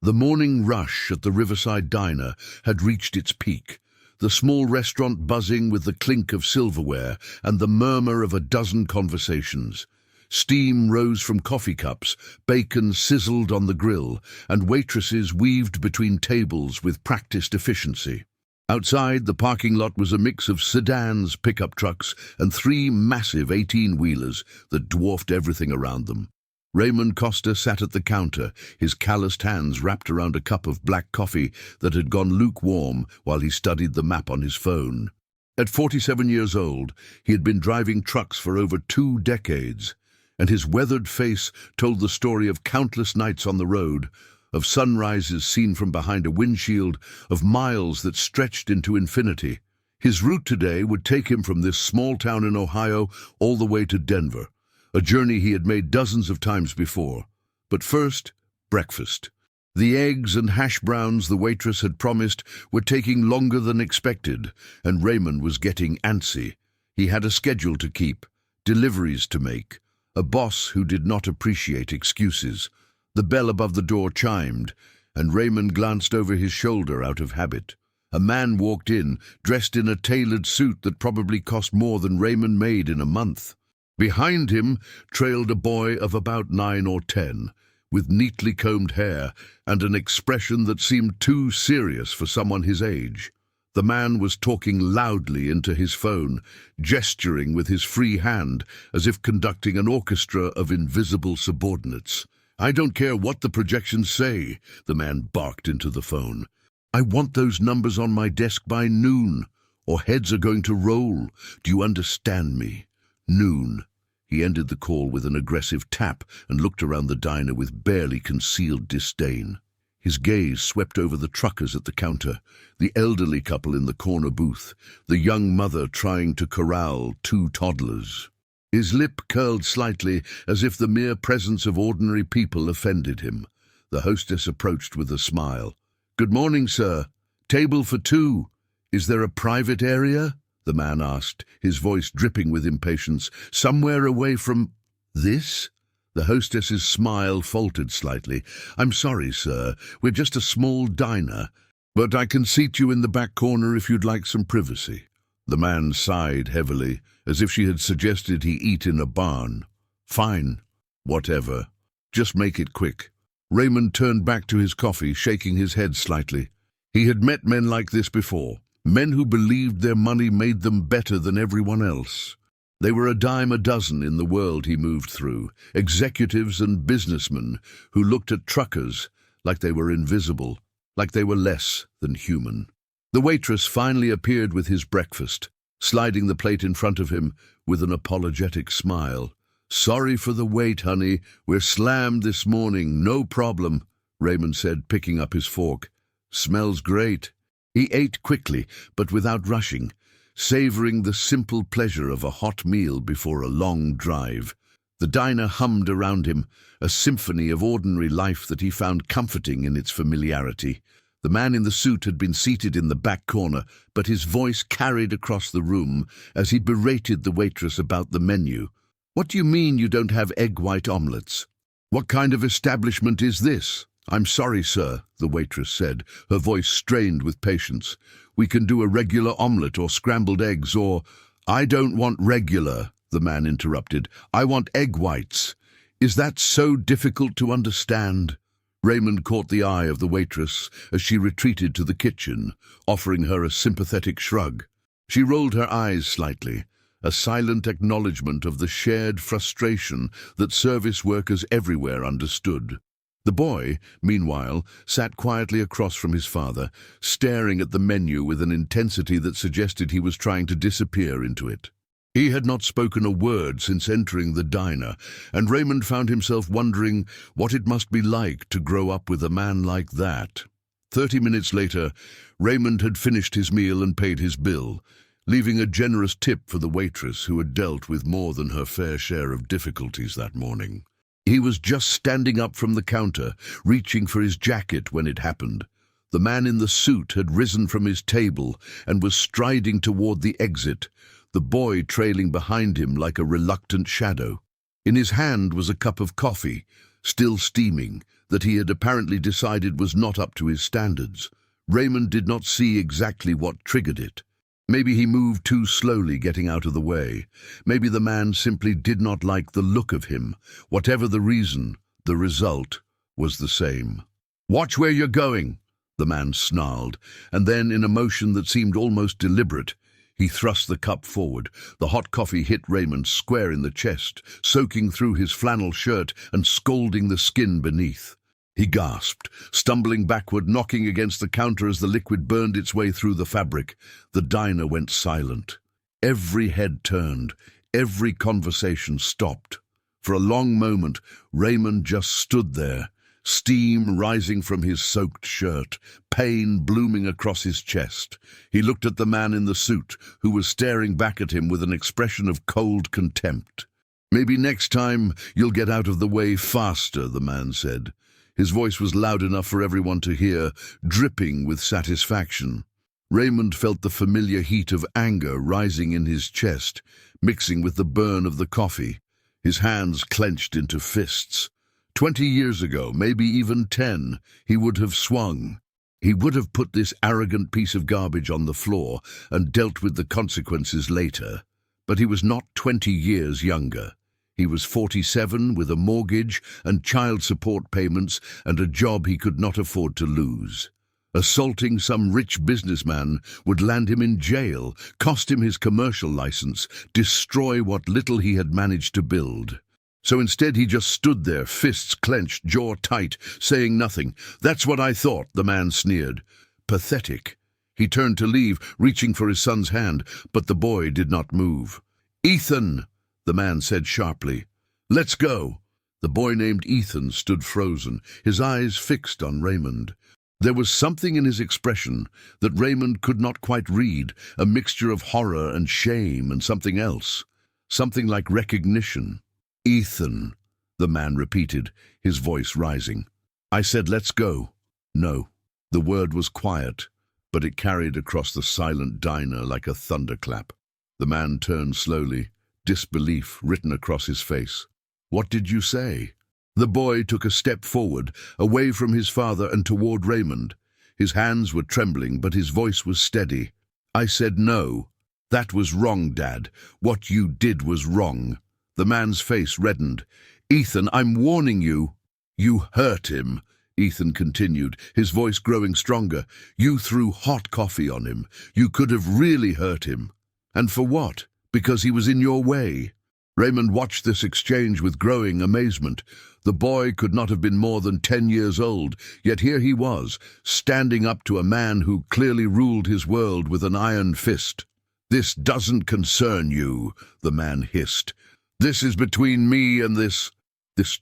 The morning rush at the Riverside Diner had reached its peak, the small restaurant buzzing with the clink of silverware and the murmur of a dozen conversations. Steam rose from coffee cups, bacon sizzled on the grill, and waitresses weaved between tables with practiced efficiency. Outside, the parking lot was a mix of sedans, pickup trucks, and three massive 18-wheelers that dwarfed everything around them. Raymond Costa sat at the counter, his calloused hands wrapped around a cup of black coffee that had gone lukewarm while he studied the map on his phone. At 47 years old, he had been driving trucks for over 2 decades, and his weathered face told the story of countless nights on the road, of sunrises seen from behind a windshield, of miles that stretched into infinity. His route today would take him from this small town in Ohio all the way to Denver, a journey he had made dozens of times before. But first, breakfast. The eggs and hash browns the waitress had promised were taking longer than expected, and Raymond was getting antsy. He had a schedule to keep, deliveries to make, a boss who did not appreciate excuses. The bell above the door chimed, and Raymond glanced over his shoulder out of habit. A man walked in, dressed in a tailored suit that probably cost more than Raymond made in a month. Behind him trailed a boy of about 9 or 10, with neatly combed hair and an expression that seemed too serious for someone his age. The man was talking loudly into his phone, gesturing with his free hand as if conducting an orchestra of invisible subordinates. "I don't care what the projections say," the man barked into the phone. "I want those numbers on my desk by noon, or heads are going to roll. Do you understand me? Noon." He ended the call with an aggressive tap and looked around the diner with barely concealed disdain. His gaze swept over the truckers at the counter, the elderly couple in the corner booth, the young mother trying to corral 2 toddlers. His lip curled slightly, as if the mere presence of ordinary people offended him. The hostess approached with a smile. "Good morning, sir. Table for 2. Is there a private area?" the man asked, his voice dripping with impatience. "Somewhere away from this?" The hostess's smile faltered slightly. "I'm sorry, sir. We're just a small diner, but I can seat you in the back corner if you'd like some privacy." The man sighed heavily, as if she had suggested he eat in a barn. "Fine. Whatever. Just make it quick." Raymond turned back to his coffee, shaking his head slightly. He had met men like this before. Men who believed their money made them better than everyone else. They were a dime a dozen in the world he moved through, executives and businessmen who looked at truckers like they were invisible, like they were less than human. The waitress finally appeared with his breakfast, sliding the plate in front of him with an apologetic smile. "Sorry for the wait, honey. We're slammed this morning. No problem," Raymond said, picking up his fork. "Smells great." He ate quickly, but without rushing, savoring the simple pleasure of a hot meal before a long drive. The diner hummed around him, a symphony of ordinary life that he found comforting in its familiarity. The man in the suit had been seated in the back corner, but his voice carried across the room as he berated the waitress about the menu. "What do you mean you don't have egg white omelets? What kind of establishment is this?" "I'm sorry, sir," the waitress said, her voice strained with patience. "We can do a regular omelette or scrambled eggs or—" "I don't want regular," the man interrupted. "I want egg whites. Is that so difficult to understand?" Raymond caught the eye of the waitress as she retreated to the kitchen, offering her a sympathetic shrug. She rolled her eyes slightly, a silent acknowledgement of the shared frustration that service workers everywhere understood. The boy, meanwhile, sat quietly across from his father, staring at the menu with an intensity that suggested he was trying to disappear into it. He had not spoken a word since entering the diner, and Raymond found himself wondering what it must be like to grow up with a man like that. 30 minutes later, Raymond had finished his meal and paid his bill, leaving a generous tip for the waitress who had dealt with more than her fair share of difficulties that morning. He was just standing up from the counter, reaching for his jacket when it happened. The man in the suit had risen from his table and was striding toward the exit, the boy trailing behind him like a reluctant shadow. In his hand was a cup of coffee, still steaming, that he had apparently decided was not up to his standards. Raymond did not see exactly what triggered it. Maybe he moved too slowly getting out of the way. Maybe the man simply did not like the look of him. Whatever the reason, the result was the same. "Watch where you're going," the man snarled, and then, in a motion that seemed almost deliberate, he thrust the cup forward. The hot coffee hit Raymond square in the chest, soaking through his flannel shirt and scalding the skin beneath. He gasped, stumbling backward, knocking against the counter as the liquid burned its way through the fabric. The diner went silent. Every head turned. Every conversation stopped. For a long moment, Raymond just stood there, steam rising from his soaked shirt, pain blooming across his chest. He looked at the man in the suit, who was staring back at him with an expression of cold contempt. "Maybe next time you'll get out of the way faster," the man said. His voice was loud enough for everyone to hear, dripping with satisfaction. Raymond felt the familiar heat of anger rising in his chest, mixing with the burn of the coffee. His hands clenched into fists. 20 years ago, maybe even 10, he would have swung. He would have put this arrogant piece of garbage on the floor and dealt with the consequences later. But he was not 20 years younger. He was 47 with a mortgage and child support payments and a job he could not afford to lose. Assaulting some rich businessman would land him in jail, cost him his commercial license, destroy what little he had managed to build. So instead he just stood there, fists clenched, jaw tight, saying nothing. "That's what I thought," the man sneered. Pathetic. He turned to leave, reaching for his son's hand, but the boy did not move. "Ethan!" the man said sharply. "Let's go." The boy named Ethan stood frozen, his eyes fixed on Raymond. There was something in his expression that Raymond could not quite read, a mixture of horror and shame and something else, something like recognition. "Ethan," the man repeated, his voice rising. "I said let's go." "No." The word was quiet, but it carried across the silent diner like a thunderclap. The man turned slowly, disbelief written across his face. "What did you say?" The boy took a step forward, away from his father and toward Raymond. His hands were trembling, but his voice was steady. "I said no. That was wrong, Dad. What you did was wrong." The man's face reddened. "Ethan, I'm warning you." "You hurt him," Ethan continued, his voice growing stronger. "You threw hot coffee on him. You could have really hurt him. And for what? Because he was in your way." Raymond watched this exchange with growing amazement. The boy could not have been more than 10 years old, yet here he was, standing up to a man who clearly ruled his world with an iron fist. "This doesn't concern you," the man hissed. "This is between me and this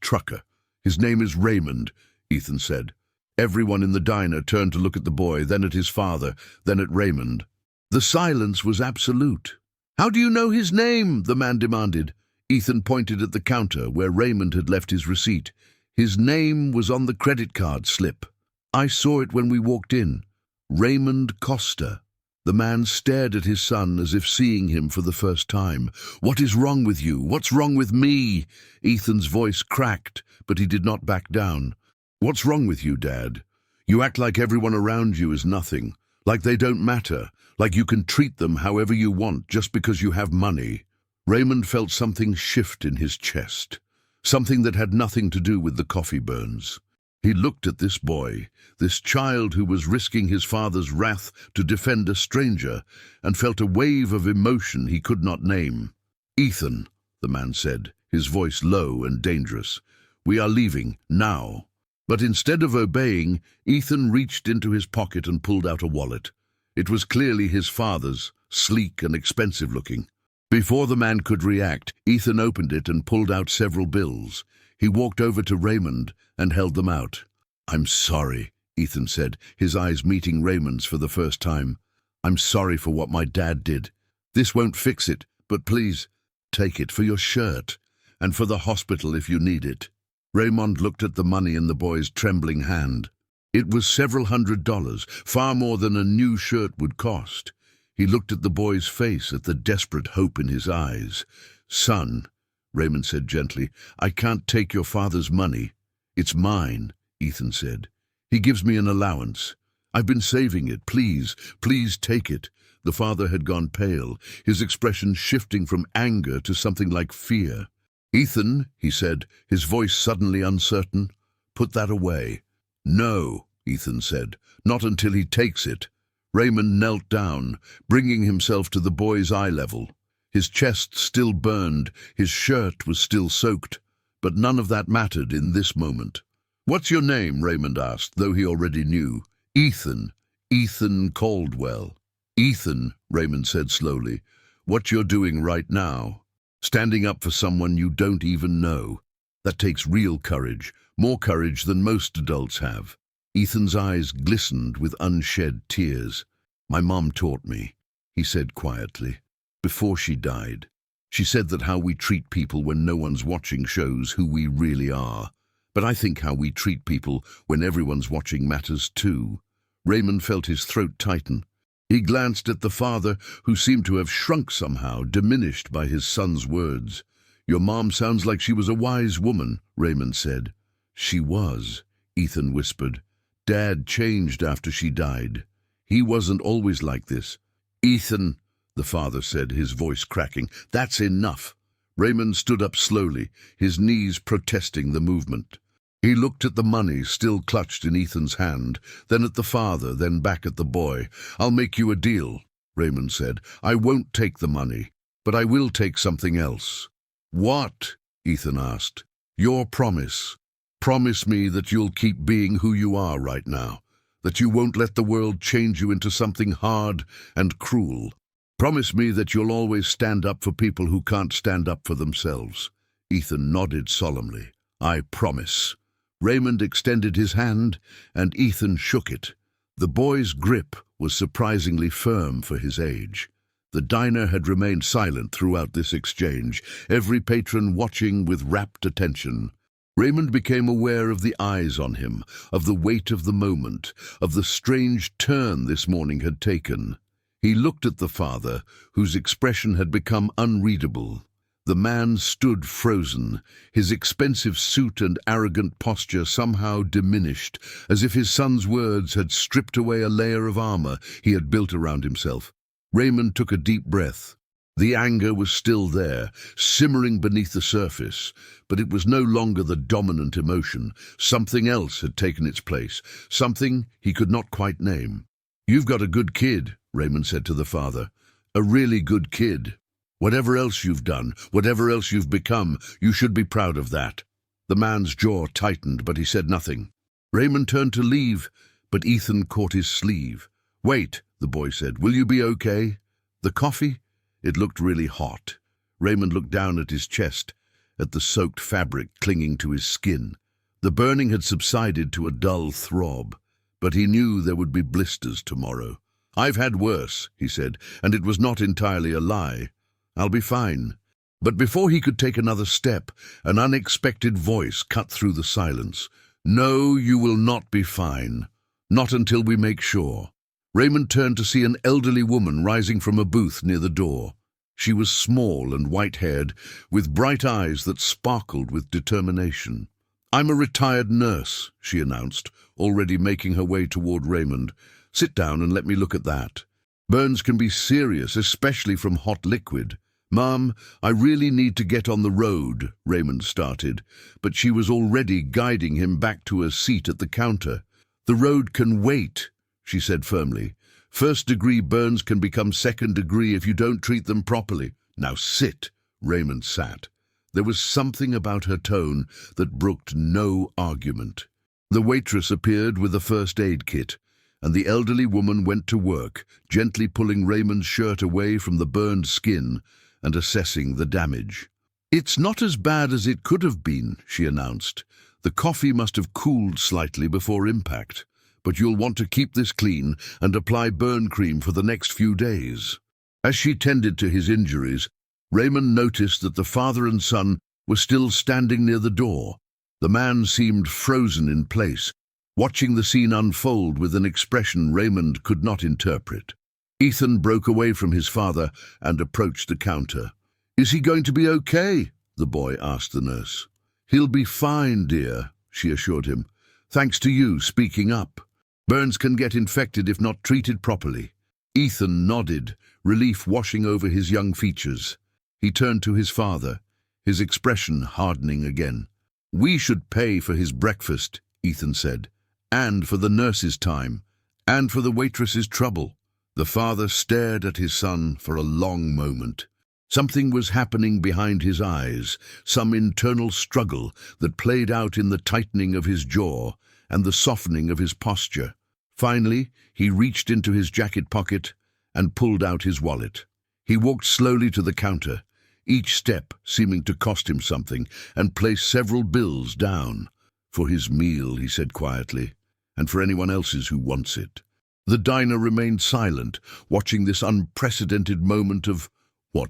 trucker. His name is Raymond," Ethan said. Everyone in the diner turned to look at the boy, then at his father, then at Raymond. The silence was absolute. "How do you know his name?" the man demanded. Ethan pointed at the counter where Raymond had left his receipt. "His name was on the credit card slip. I saw it when we walked in. Raymond Costa." The man stared at his son as if seeing him for the first time. "What is wrong with you? What's wrong with me?" Ethan's voice cracked, but he did not back down. "What's wrong with you, Dad? You act like everyone around you is nothing, like they don't matter, like you can treat them however you want just because you have money." Raymond felt something shift in his chest, something that had nothing to do with the coffee burns. He looked at this boy, this child who was risking his father's wrath to defend a stranger, and felt a wave of emotion he could not name. "Ethan," the man said, his voice low and dangerous, "we are leaving, now." But instead of obeying, Ethan reached into his pocket and pulled out a wallet. It was clearly his father's, sleek and expensive-looking. Before the man could react, Ethan opened it and pulled out several bills. He walked over to Raymond and held them out. "I'm sorry," Ethan said, his eyes meeting Raymond's for the first time. "I'm sorry for what my dad did. This won't fix it, but please, take it for your shirt, and for the hospital if you need it." Raymond looked at the money in the boy's trembling hand. It was several $100s, far more than a new shirt would cost. He looked at the boy's face, at the desperate hope in his eyes. "Son," Raymond said gently, "I can't take your father's money. "It's mine," Ethan said. "He gives me an allowance. I've been saving it. Please, please take it." The father had gone pale, his expression shifting from anger to something like fear. "Ethan," he said, his voice suddenly uncertain, "put that away." "No," Ethan said, "not until he takes it." Raymond knelt down, bringing himself to the boy's eye level. His chest still burned, his shirt was still soaked, but none of that mattered in this moment. "What's your name?" Raymond asked, though he already knew. "Ethan. Ethan Caldwell." "Ethan," Raymond said slowly, "what you're doing right now, standing up for someone you don't even know, that takes real courage, more courage than most adults have." Ethan's eyes glistened with unshed tears. "My mom taught me," he said quietly, "before she died. She said that how we treat people when no one's watching shows who we really are. But I think how we treat people when everyone's watching matters too." Raymond felt his throat tighten. He glanced at the father, who seemed to have shrunk somehow, diminished by his son's words. "Your mom sounds like she was a wise woman," Raymond said. "She was," Ethan whispered. "Dad changed after she died. He wasn't always like this." "Ethan," the father said, his voice cracking, "that's enough." Raymond stood up slowly, his knees protesting the movement. He looked at the money still clutched in Ethan's hand, then at the father, then back at the boy. "I'll make you a deal," Raymond said. "I won't take the money, but I will take something else." "What?" Ethan asked. "Your promise. Promise me that you'll keep being who you are right now, that you won't let the world change you into something hard and cruel. Promise me that you'll always stand up for people who can't stand up for themselves." Ethan nodded solemnly. "I promise." Raymond extended his hand, and Ethan shook it. The boy's grip was surprisingly firm for his age. The diner had remained silent throughout this exchange, every patron watching with rapt attention. Raymond became aware of the eyes on him, of the weight of the moment, of the strange turn this morning had taken. He looked at the father, whose expression had become unreadable. The man stood frozen, his expensive suit and arrogant posture somehow diminished, as if his son's words had stripped away a layer of armor he had built around himself. Raymond took a deep breath. The anger was still there, simmering beneath the surface, but it was no longer the dominant emotion. Something else had taken its place, something he could not quite name. "You've got a good kid," Raymond said to the father. "A really good kid. Whatever else you've done, whatever else you've become, you should be proud of that." The man's jaw tightened, but he said nothing. Raymond turned to leave, but Ethan caught his sleeve. "Wait," the boy said. "Will you be okay? The coffee?" It looked really hot. Raymond looked down at his chest, at the soaked fabric clinging to his skin. The burning had subsided to a dull throb, but he knew there would be blisters tomorrow. "I've had worse," he said, "and it was not entirely a lie. I'll be fine." But before he could take another step, an unexpected voice cut through the silence. "No, you will not be fine. Not until we make sure." Raymond turned to see an elderly woman rising from a booth near the door. She was small and white-haired, with bright eyes that sparkled with determination. "I'm a retired nurse," she announced, already making her way toward Raymond. "Sit down and let me look at that. Burns can be serious, especially from hot liquid." "Mom, I really need to get on the road," Raymond started, but she was already guiding him back to a seat at the counter. "The road can wait," she said firmly. "First-degree burns can become second-degree if you don't treat them properly. Now sit." Raymond sat. There was something about her tone that brooked no argument. The waitress appeared with a first aid kit, and the elderly woman went to work, gently pulling Raymond's shirt away from the burned skin and assessing the damage. "It's not as bad as it could have been," she announced. "The coffee must have cooled slightly before impact, but you'll want to keep this clean and apply burn cream for the next few days." As she tended to his injuries, Raymond noticed that the father and son were still standing near the door. The man seemed frozen in place, watching the scene unfold with an expression Raymond could not interpret. Ethan broke away from his father and approached the counter. "Is he going to be okay?" the boy asked the nurse. "He'll be fine, dear," she assured him. Thanks to you speaking up. Burns can get infected if not treated properly. Ethan nodded, relief washing over his young features. He turned to his father, his expression hardening again. We should pay for his breakfast, Ethan said, and for the nurse's time, and for the waitress's trouble. The father stared at his son for a long moment. Something was happening behind his eyes, some internal struggle that played out in the tightening of his jaw and the softening of his posture. Finally, he reached into his jacket pocket and pulled out his wallet. He walked slowly to the counter, each step seeming to cost him something, and placed several bills down. For his meal, he said quietly, and for anyone else's who wants it. The diner remained silent, watching this unprecedented moment of,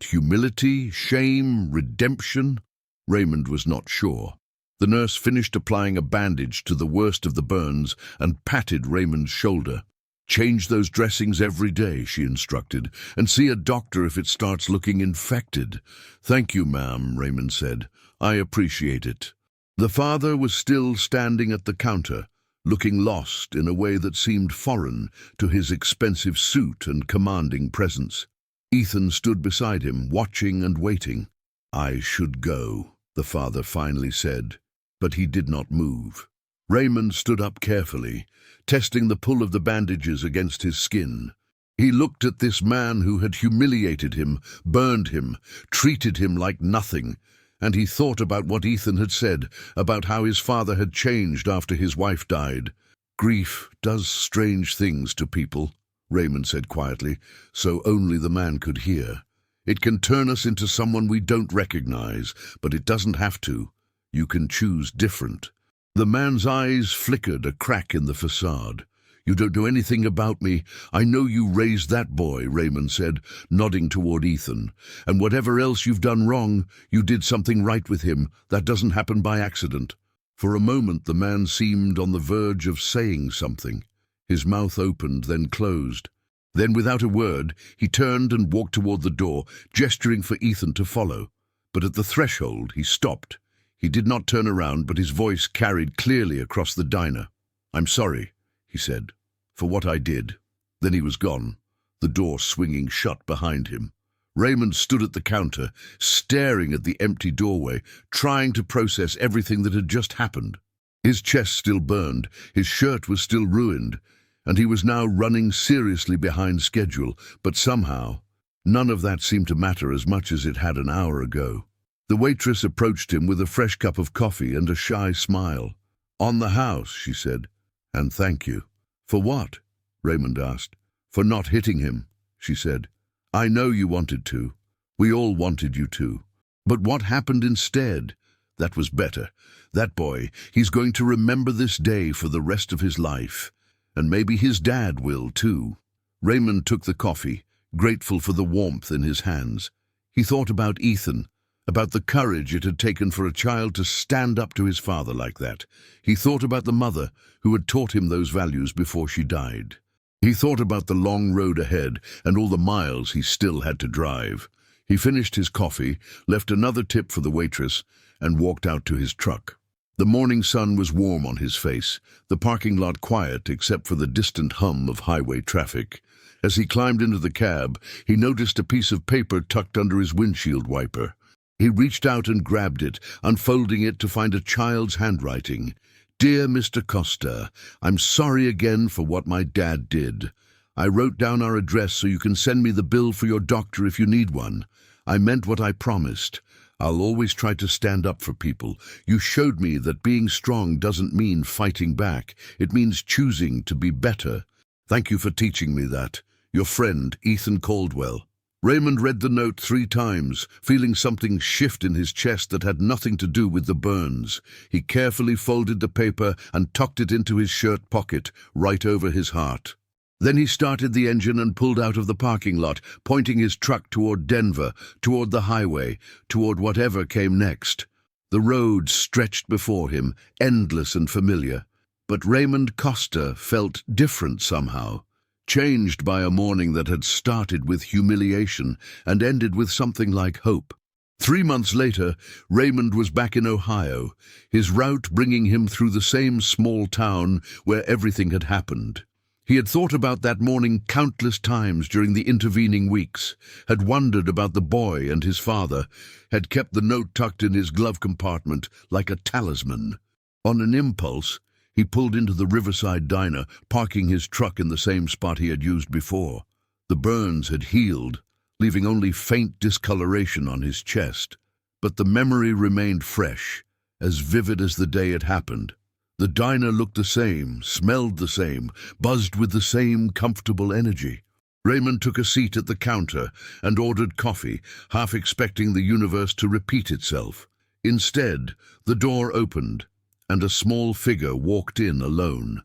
humility, shame, redemption? Raymond was not sure. The nurse finished applying a bandage to the worst of the burns and patted Raymond's shoulder. Change those dressings every day, she instructed, and see a doctor if it starts looking infected. Thank you, ma'am, Raymond said. I appreciate it. The father was still standing at the counter, looking lost in a way that seemed foreign to his expensive suit and commanding presence. Ethan stood beside him, watching and waiting. I should go, the father finally said, but he did not move. Raymond stood up carefully, testing the pull of the bandages against his skin. He looked at this man who had humiliated him, burned him, treated him like nothing, and he thought about what Ethan had said, about how his father had changed after his wife died. Grief does strange things to people, Raymond said quietly, so only the man could hear. It can turn us into someone we don't recognize, but it doesn't have to. You can choose different. The man's eyes flickered a crack in the facade. You don't know anything about me. I know you raised that boy, Raymond said, nodding toward Ethan. And whatever else you've done wrong, you did something right with him. That doesn't happen by accident. For a moment, the man seemed on the verge of saying something. His mouth opened, then closed. Then, without a word, he turned and walked toward the door, gesturing for Ethan to follow. But at the threshold, he stopped. He did not turn around, but his voice carried clearly across the diner. I'm sorry, he said, for what I did. Then he was gone, the door swinging shut behind him. Raymond stood at the counter, staring at the empty doorway, trying to process everything that had just happened. His chest still burned, his shirt was still ruined, and he was now running seriously behind schedule, but somehow, none of that seemed to matter as much as it had an hour ago. The waitress approached him with a fresh cup of coffee and a shy smile. On the house, she said, and thank you. For what? Raymond asked. For not hitting him, she said. I know you wanted to. We all wanted you to. But what happened instead? That was better. That boy, he's going to remember this day for the rest of his life. And maybe his dad will, too. Raymond took the coffee, grateful for the warmth in his hands. He thought about Ethan, about the courage it had taken for a child to stand up to his father like that. He thought about the mother who had taught him those values before she died. He thought about the long road ahead and all the miles he still had to drive. He finished his coffee, left another tip for the waitress, and walked out to his truck. The morning sun was warm on his face, the parking lot quiet except for the distant hum of highway traffic. As he climbed into the cab, he noticed a piece of paper tucked under his windshield wiper. He reached out and grabbed it, unfolding it to find a child's handwriting. Dear Mr. Costa, I'm sorry again for what my dad did. I wrote down our address so you can send me the bill for your doctor if you need one. I meant what I promised. I'll always try to stand up for people. You showed me that being strong doesn't mean fighting back. It means choosing to be better. Thank you for teaching me that. Your friend, Ethan Caldwell. Raymond read the note 3 times, feeling something shift in his chest that had nothing to do with the burns. He carefully folded the paper and tucked it into his shirt pocket, right over his heart. Then he started the engine and pulled out of the parking lot, pointing his truck toward Denver, toward the highway, toward whatever came next. The road stretched before him, endless and familiar. But Raymond Costa felt different somehow. Changed by a morning that had started with humiliation and ended with something like hope. 3 months later, Raymond was back in Ohio, his route bringing him through the same small town where everything had happened. He had thought about that morning countless times during the intervening weeks, had wondered about the boy and his father, had kept the note tucked in his glove compartment like a talisman. On an impulse, he pulled into the Riverside Diner, parking his truck in the same spot he had used before. The burns had healed, leaving only faint discoloration on his chest, but the memory remained fresh, as vivid as the day it happened. The diner looked the same, smelled the same, buzzed with the same comfortable energy. Raymond took a seat at the counter and ordered coffee, half expecting the universe to repeat itself. Instead, the door opened, and a small figure walked in alone.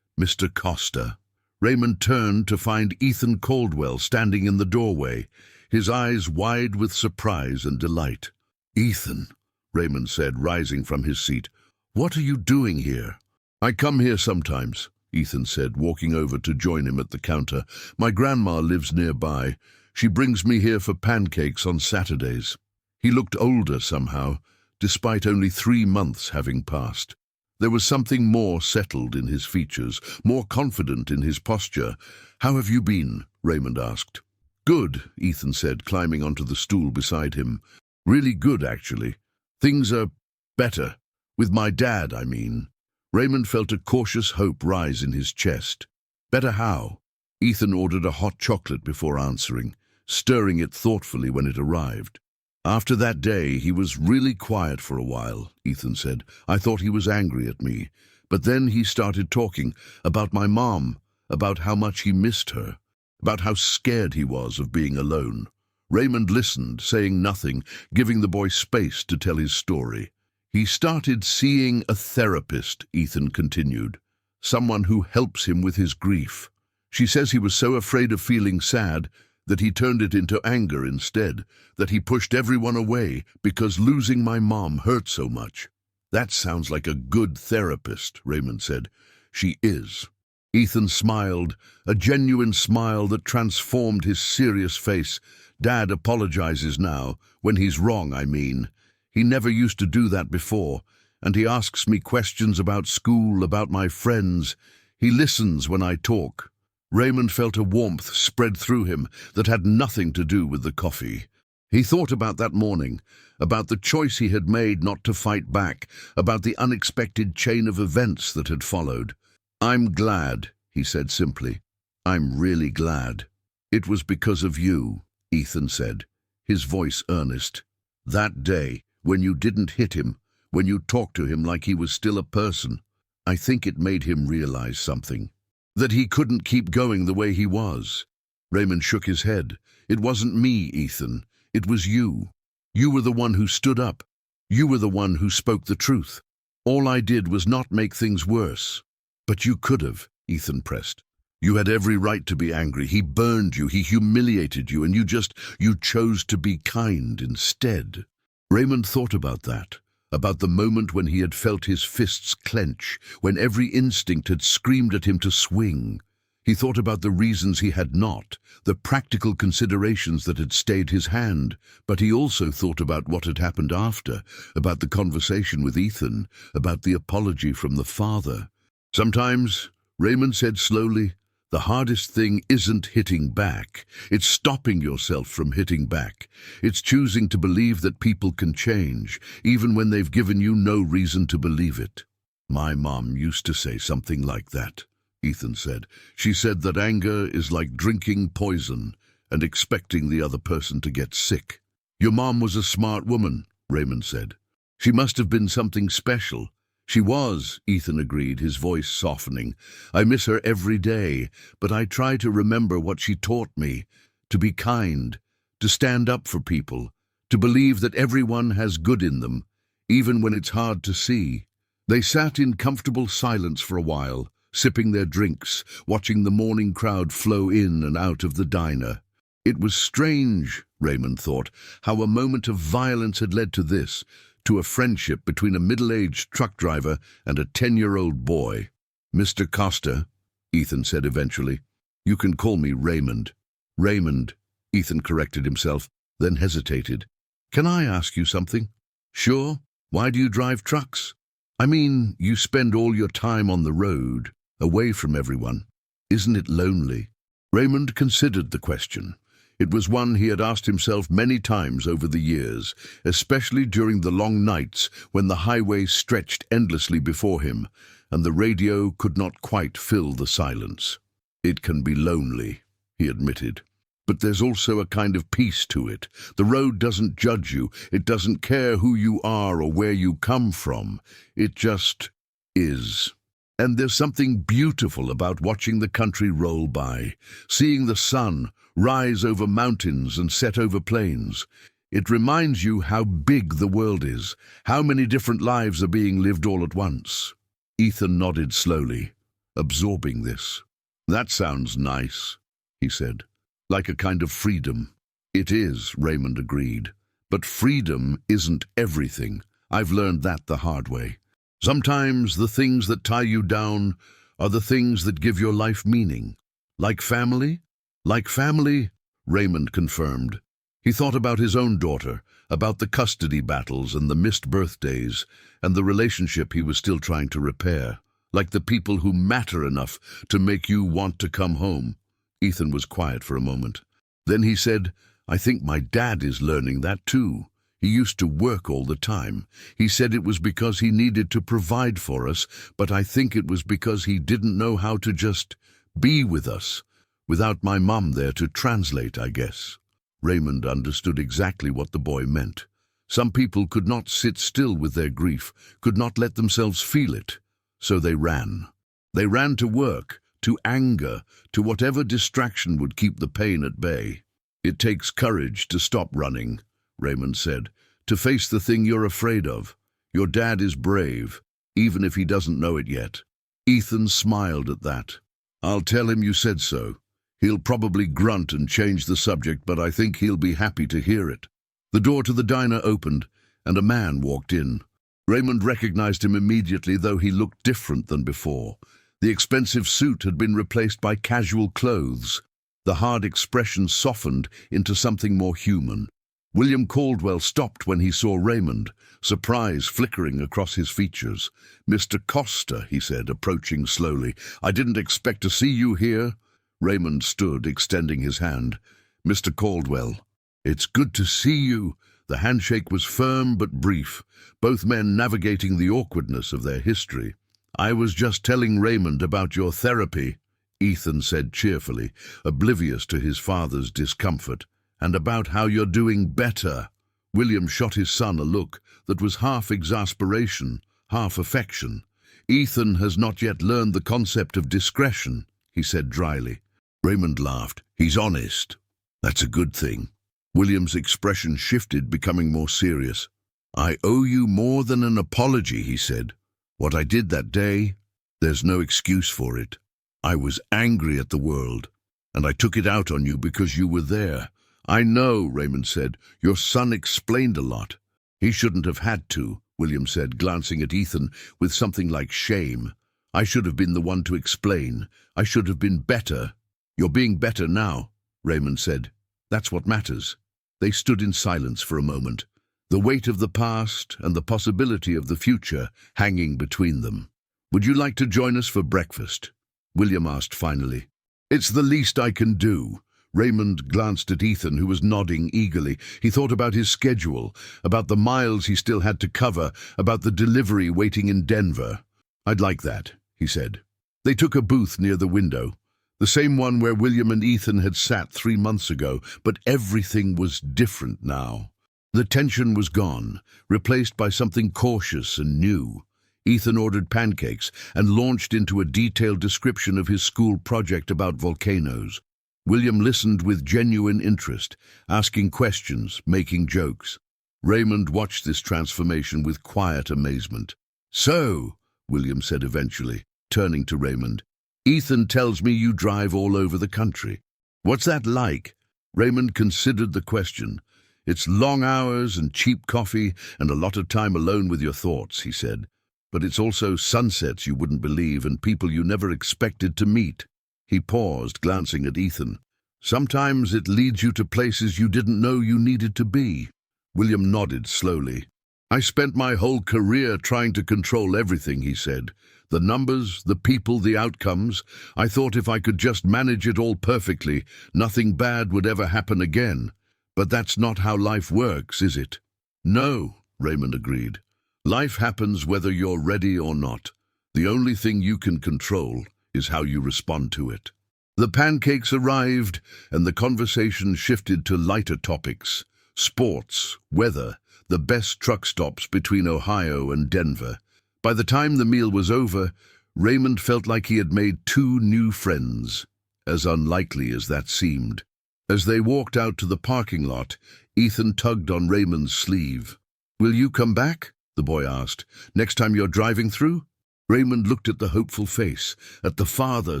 Mr. Costa. Raymond turned to find Ethan Caldwell standing in the doorway, his eyes wide with surprise and delight. "Ethan," Raymond said, rising from his seat, "what are you doing here?" "I come here sometimes," Ethan said, walking over to join him at the counter. "My grandma lives nearby. She brings me here for pancakes on Saturdays." He looked older somehow, despite only 3 months having passed. There was something more settled in his features, more confident in his posture. "How have you been?" Raymond asked. "Good," Ethan said, climbing onto the stool beside him. "Really good, actually. Things are better. With my dad, I mean." Raymond felt a cautious hope rise in his chest. "Better how?" Ethan ordered a hot chocolate before answering, stirring it thoughtfully when it arrived. "After that day, he was really quiet for a while," Ethan said. "I thought he was angry at me. But then he started talking about my mom, about how much he missed her, about how scared he was of being alone." Raymond listened, saying nothing, giving the boy space to tell his story. "He started seeing a therapist," Ethan continued, "someone who helps him with his grief. She says he was so afraid of feeling sad that he turned it into anger instead, that he pushed everyone away because losing my mom hurt so much." "That sounds like a good therapist," Raymond said. "She is." Ethan smiled, a genuine smile that transformed his serious face. "Dad apologizes now, when he's wrong, I mean. He never used to do that before, and he asks me questions about school, about my friends. He listens when I talk." Raymond felt a warmth spread through him that had nothing to do with the coffee. He thought about that morning, about the choice he had made not to fight back, about the unexpected chain of events that had followed. "I'm glad," he said simply. "I'm really glad." "It was because of you," Ethan said, his voice earnest. "That day, when you didn't hit him, when you talked to him like he was still a person, I think it made him realize something. That he couldn't keep going the way he was." Raymond shook his head. "It wasn't me, Ethan. It was you. You were the one who stood up. You were the one who spoke the truth. All I did was not make things worse." "But you could have," Ethan pressed. "You had every right to be angry. He burned you, he humiliated you, and you chose to be kind instead." Raymond thought about that, about the moment when he had felt his fists clench, when every instinct had screamed at him to swing. He thought about the reasons he had not, the practical considerations that had stayed his hand, but he also thought about what had happened after, about the conversation with Ethan, about the apology from the father. "Sometimes," Raymond said slowly, "the hardest thing isn't hitting back. It's stopping yourself from hitting back. It's choosing to believe that people can change, even when they've given you no reason to believe it." "My mom used to say something like that," Ethan said. "She said that anger is like drinking poison and expecting the other person to get sick." "Your mom was a smart woman," Raymond said. "She must have been something special." "She was," Ethan agreed, his voice softening. "I miss her every day, but I try to remember what she taught me, to be kind, to stand up for people, to believe that everyone has good in them, even when it's hard to see." They sat in comfortable silence for a while, sipping their drinks, watching the morning crowd flow in and out of the diner. It was strange, Raymond thought, how a moment of violence had led to this, to a friendship between a middle-aged truck driver and a 10-year-old boy. "Mr. Costa," Ethan said eventually. "You can call me Raymond." "Raymond," Ethan corrected himself, then hesitated. Can I ask you something? Sure. Why do you drive trucks? I mean, you spend all your time on the road, away from everyone. Isn't it lonely? Raymond considered the question. It was one he had asked himself many times over the years, especially during the long nights when the highway stretched endlessly before him, and the radio could not quite fill the silence. It can be lonely, he admitted. But there's also a kind of peace to it. The road doesn't judge you. It doesn't care who you are or where you come from. It just is. And there's something beautiful about watching the country roll by, seeing the sun rise over mountains and set over plains. It reminds you how big the world is, how many different lives are being lived all at once. Ethan nodded slowly, absorbing this. That sounds nice, he said. Like a kind of freedom. It is, Raymond agreed. But freedom isn't everything. I've learned that the hard way. Sometimes the things that tie you down are the things that give your life meaning. Like family? Like family, Raymond confirmed. He thought about his own daughter, about the custody battles and the missed birthdays, and the relationship he was still trying to repair. Like the people who matter enough to make you want to come home. Ethan was quiet for a moment. Then he said, I think my dad is learning that too. He used to work all the time. He said it was because he needed to provide for us, but I think it was because he didn't know how to just be with us, without my mum there to translate, I guess. Raymond understood exactly what the boy meant. Some people could not sit still with their grief, could not let themselves feel it. So they ran. They ran to work, to anger, to whatever distraction would keep the pain at bay. It takes courage to stop running, Raymond said, to face the thing you're afraid of. Your dad is brave, even if he doesn't know it yet. Ethan smiled at that. I'll tell him you said so. He'll probably grunt and change the subject, but I think he'll be happy to hear it. The door to the diner opened, and a man walked in. Raymond recognized him immediately, though he looked different than before. The expensive suit had been replaced by casual clothes. The hard expression softened into something more human. William Caldwell stopped when he saw Raymond, surprise flickering across his features. Mr. Costa, he said, approaching slowly. I didn't expect to see you here. Raymond stood, extending his hand. Mr. Caldwell, it's good to see you. The handshake was firm but brief, both men navigating the awkwardness of their history. I was just telling Raymond about your therapy, Ethan said cheerfully, oblivious to his father's discomfort, and about how you're doing better. William shot his son a look that was half exasperation, half affection. Ethan has not yet learned the concept of discretion, he said dryly. Raymond laughed. He's honest. That's a good thing. William's expression shifted, becoming more serious. I owe you more than an apology, he said. What I did that day, there's no excuse for it. I was angry at the world, and I took it out on you because you were there. I know, Raymond said. Your son explained a lot. He shouldn't have had to, William said, glancing at Ethan with something like shame. I should have been the one to explain. I should have been better. You're being better now, Raymond said. That's what matters. They stood in silence for a moment, the weight of the past and the possibility of the future hanging between them. Would you like to join us for breakfast? William asked finally. It's the least I can do. Raymond glanced at Ethan, who was nodding eagerly. He thought about his schedule, about the miles he still had to cover, about the delivery waiting in Denver. I'd like that, he said. They took a booth near the window, the same one where William and Ethan had sat 3 months ago, but everything was different now. The tension was gone, replaced by something cautious and new. Ethan ordered pancakes and launched into a detailed description of his school project about volcanoes. William listened with genuine interest, asking questions, making jokes. Raymond watched this transformation with quiet amazement. So, William said eventually, turning to Raymond, Ethan tells me you drive all over the country. What's that like? Raymond considered the question. It's long hours and cheap coffee and a lot of time alone with your thoughts, he said. But it's also sunsets you wouldn't believe and people you never expected to meet. He paused, glancing at Ethan. Sometimes it leads you to places you didn't know you needed to be. William nodded slowly. "I spent my whole career trying to control everything," he said. "The numbers, the people, the outcomes. I thought if I could just manage it all perfectly, nothing bad would ever happen again. But that's not how life works, is it?" "No," Raymond agreed. "Life happens whether you're ready or not. The only thing you can control is how you respond to it." The pancakes arrived, and the conversation shifted to lighter topics: sports, weather, the best truck stops between Ohio and Denver. By the time the meal was over, Raymond felt like he had made 2 new friends, as unlikely as that seemed. As they walked out to the parking lot, Ethan tugged on Raymond's sleeve. "Will you come back?" the boy asked. "Next time you're driving through?" Raymond looked at the hopeful face, at the father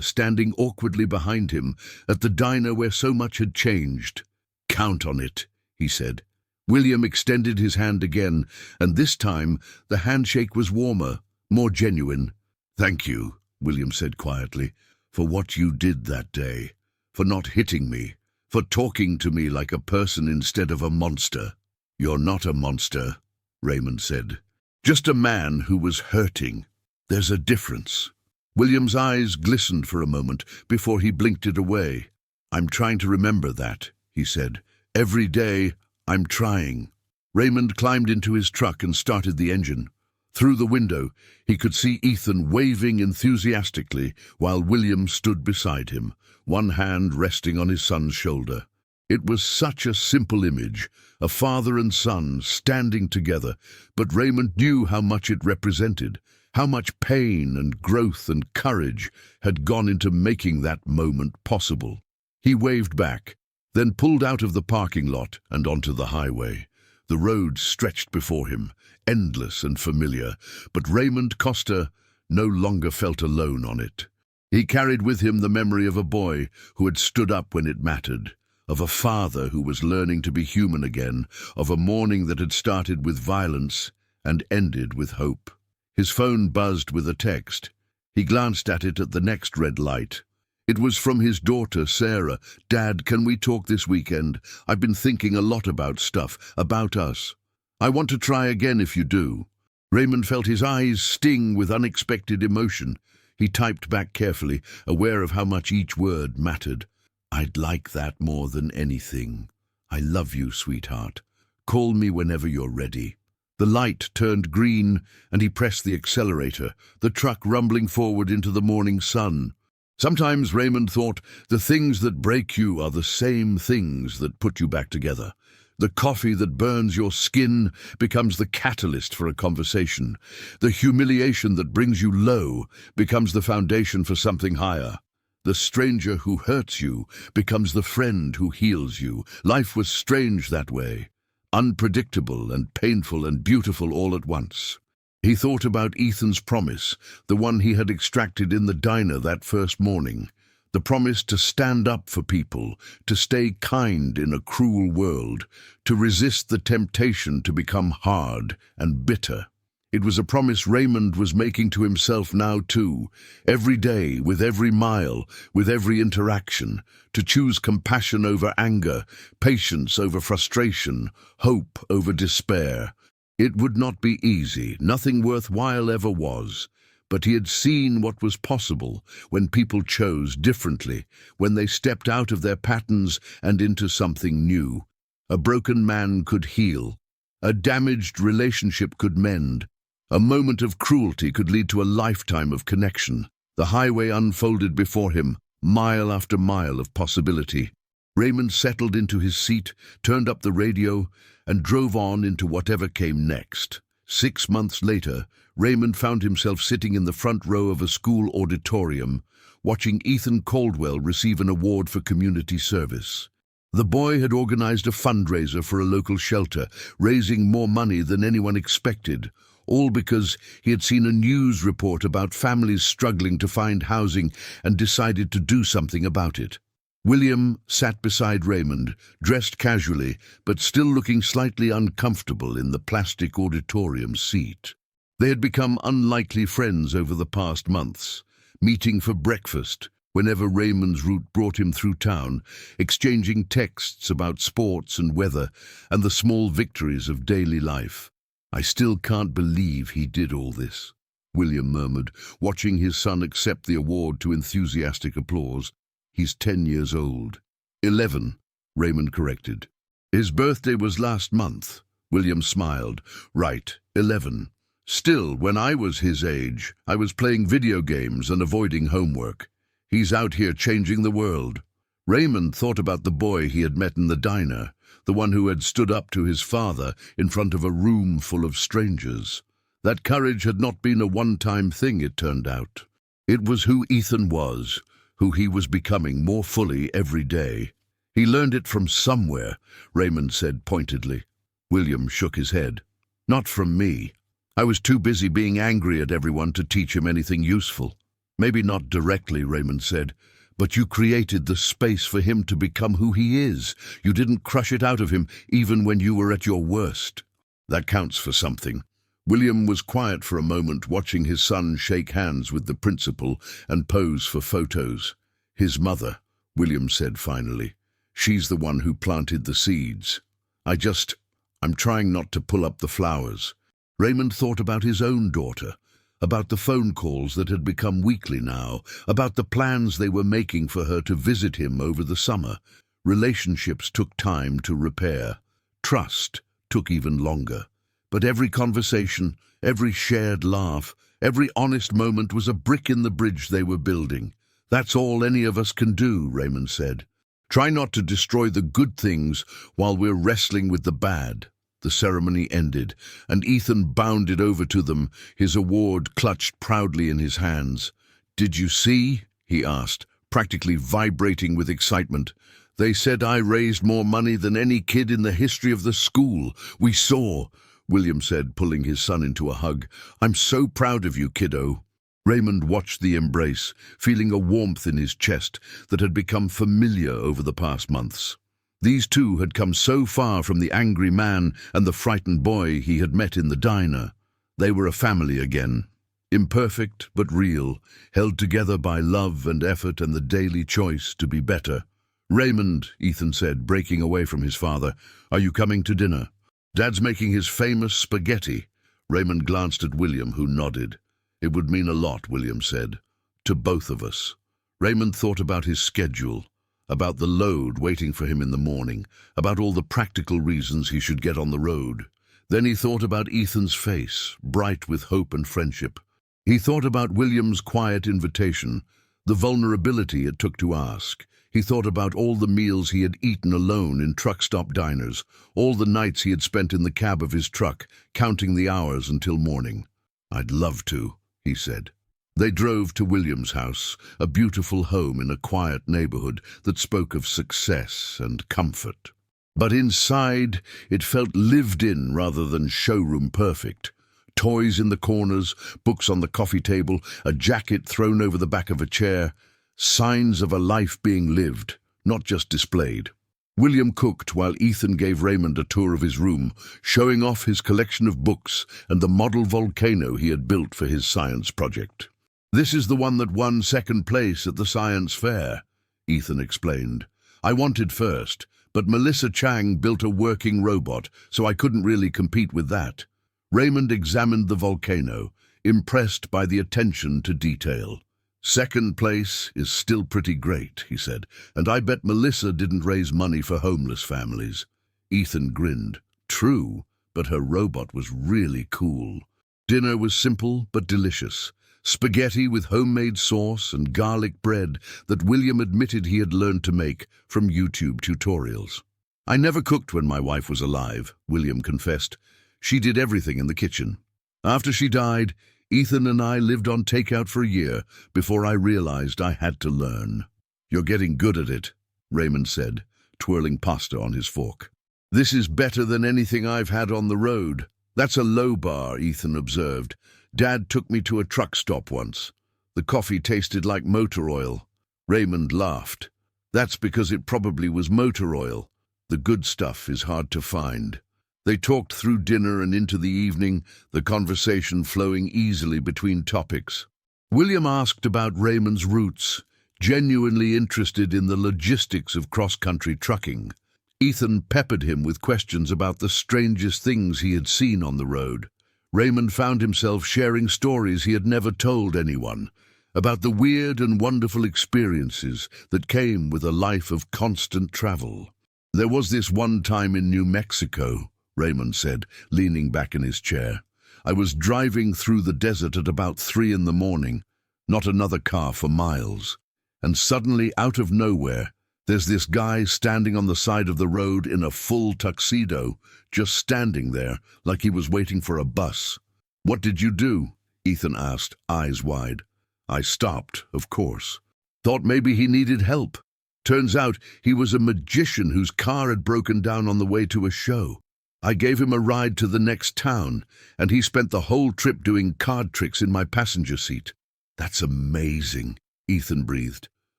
standing awkwardly behind him, at the diner where so much had changed. "Count on it," he said. William extended his hand again, and this time the handshake was warmer, more genuine. "Thank you," William said quietly, "for what you did that day, for not hitting me, for talking to me like a person instead of a monster." "You're not a monster," Raymond said. "Just a man who was hurting. There's a difference." William's eyes glistened for a moment before he blinked it away. "I'm trying to remember that," he said. "Every day, I'm trying." Raymond climbed into his truck and started the engine. Through the window, he could see Ethan waving enthusiastically while William stood beside him, one hand resting on his son's shoulder. It was such a simple image, a father and son standing together, but Raymond knew how much it represented, how much pain and growth and courage had gone into making that moment possible. He waved back, then pulled out of the parking lot and onto the highway. The road stretched before him, endless and familiar, but Raymond Costa no longer felt alone on it. He carried with him the memory of a boy who had stood up when it mattered, of a father who was learning to be human again, of a morning that had started with violence and ended with hope. His phone buzzed with a text. He glanced at it at the next red light. It was from his daughter, Sarah. "Dad, can we talk this weekend? I've been thinking a lot about stuff, about us. I want to try again if you do." Raymond felt his eyes sting with unexpected emotion. He typed back carefully, aware of how much each word mattered. "I'd like that more than anything. I love you, sweetheart. Call me whenever you're ready." The light turned green, and he pressed the accelerator, the truck rumbling forward into the morning sun. Sometimes, Raymond thought, the things that break you are the same things that put you back together. The coffee that burns your skin becomes the catalyst for a conversation. The humiliation that brings you low becomes the foundation for something higher. The stranger who hurts you becomes the friend who heals you. Life was strange that way, unpredictable and painful and beautiful all at once. He thought about Ethan's promise, the one he had extracted in the diner that first morning. The promise to stand up for people, to stay kind in a cruel world, to resist the temptation to become hard and bitter. It was a promise Raymond was making to himself now too, every day, with every mile, with every interaction, to choose compassion over anger, patience over frustration, hope over despair. It would not be easy, nothing worthwhile ever was, but he had seen what was possible when people chose differently, when they stepped out of their patterns and into something new. A broken man could heal, a damaged relationship could mend, a moment of cruelty could lead to a lifetime of connection. The highway unfolded before him, mile after mile of possibility. Raymond settled into his seat, turned up the radio, and drove on into whatever came next. 6 months later, Raymond found himself sitting in the front row of a school auditorium, watching Ethan Caldwell receive an award for community service. The boy had organized a fundraiser for a local shelter, raising more money than anyone expected, all because he had seen a news report about families struggling to find housing and decided to do something about it. William sat beside Raymond, dressed casually, but still looking slightly uncomfortable in the plastic auditorium seat. They had become unlikely friends over the past months, meeting for breakfast, whenever Raymond's route brought him through town, exchanging texts about sports and weather and the small victories of daily life. "I still can't believe he did all this," William murmured, watching his son accept the award to enthusiastic applause. "He's 10 years old." 11, Raymond corrected. "His birthday was last month." William smiled. "Right, 11. Still, when I was his age, I was playing video games and avoiding homework. He's out here changing the world." Raymond thought about the boy he had met in the diner, the one who had stood up to his father in front of a room full of strangers. That courage had not been a one-time thing, it turned out. It was who Ethan was, who he was becoming more fully every day. "He learned it from somewhere," Raymond said pointedly. William shook his head. "Not from me. I was too busy being angry at everyone to teach him anything useful." "Maybe not directly," Raymond said, "but you created the space for him to become who he is. You didn't crush it out of him, even when you were at your worst. That counts for something." William was quiet for a moment, watching his son shake hands with the principal and pose for photos. "His mother," William said finally. "She's the one who planted the seeds. I'm trying not to pull up the flowers." Raymond thought about his own daughter, about the phone calls that had become weekly now, about the plans they were making for her to visit him over the summer. Relationships took time to repair. Trust took even longer. But every conversation, every shared laugh, every honest moment was a brick in the bridge they were building. "That's all any of us can do," Raymond said. "Try not to destroy the good things while we're wrestling with the bad." The ceremony ended, and Ethan bounded over to them, his award clutched proudly in his hands. "Did you see?" he asked, practically vibrating with excitement. "They said I raised more money than any kid in the history of the school. We saw," William said, pulling his son into a hug. "I'm so proud of you, kiddo." Raymond watched the embrace, feeling a warmth in his chest that had become familiar over the past months. These two had come so far from the angry man and the frightened boy he had met in the diner. They were a family again, imperfect but real, held together by love and effort and the daily choice to be better. "Raymond," Ethan said, breaking away from his father, "are you coming to dinner?" "Dad's making his famous spaghetti." Raymond glanced at William, who nodded. "It would mean a lot," William said, "to both of us." Raymond thought about his schedule, about the load waiting for him in the morning, about all the practical reasons he should get on the road. Then he thought about Ethan's face, bright with hope and friendship. He thought about William's quiet invitation, the vulnerability it took to ask. He thought about all the meals he had eaten alone in truck-stop diners, all the nights he had spent in the cab of his truck, counting the hours until morning. "I'd love to," he said. They drove to William's house, a beautiful home in a quiet neighborhood that spoke of success and comfort. But inside, it felt lived in rather than showroom perfect. Toys in the corners, books on the coffee table, a jacket thrown over the back of a chair. Signs of a life being lived, not just displayed. William cooked while Ethan gave Raymond a tour of his room, showing off his collection of books and the model volcano he had built for his science project. "This is the one that won second place at the science fair," Ethan explained. "I wanted first, but Melissa Chang built a working robot, so I couldn't really compete with that." Raymond examined the volcano, impressed by the attention to detail. "Second place is still pretty great," he said, "and I bet Melissa didn't raise money for homeless families." Ethan grinned. "True, but her robot was really cool." Dinner was simple but delicious. Spaghetti with homemade sauce and garlic bread that William admitted he had learned to make from YouTube tutorials. "I never cooked when my wife was alive," William confessed. "She did everything in the kitchen. After she died, Ethan and I lived on takeout for a year before I realized I had to learn." "You're getting good at it," Raymond said, twirling pasta on his fork. "This is better than anything I've had on the road." "That's a low bar," Ethan observed. "Dad took me to a truck stop once. The coffee tasted like motor oil." Raymond laughed. "That's because it probably was motor oil. The good stuff is hard to find." They talked through dinner and into the evening, the conversation flowing easily between topics. William asked about Raymond's roots, genuinely interested in the logistics of cross-country trucking. Ethan peppered him with questions about the strangest things he had seen on the road. Raymond found himself sharing stories he had never told anyone, about the weird and wonderful experiences that came with a life of constant travel. "There was this one time in New Mexico," Raymond said, leaning back in his chair. "I was driving through the desert at about 3 in the morning, not another car for miles. And suddenly, out of nowhere, there's this guy standing on the side of the road in a full tuxedo, just standing there like he was waiting for a bus." "What did you do?" Ethan asked, eyes wide. "I stopped, of course. Thought maybe he needed help. Turns out he was a magician whose car had broken down on the way to a show. I gave him a ride to the next town, and he spent the whole trip doing card tricks in my passenger seat." "That's amazing," Ethan breathed.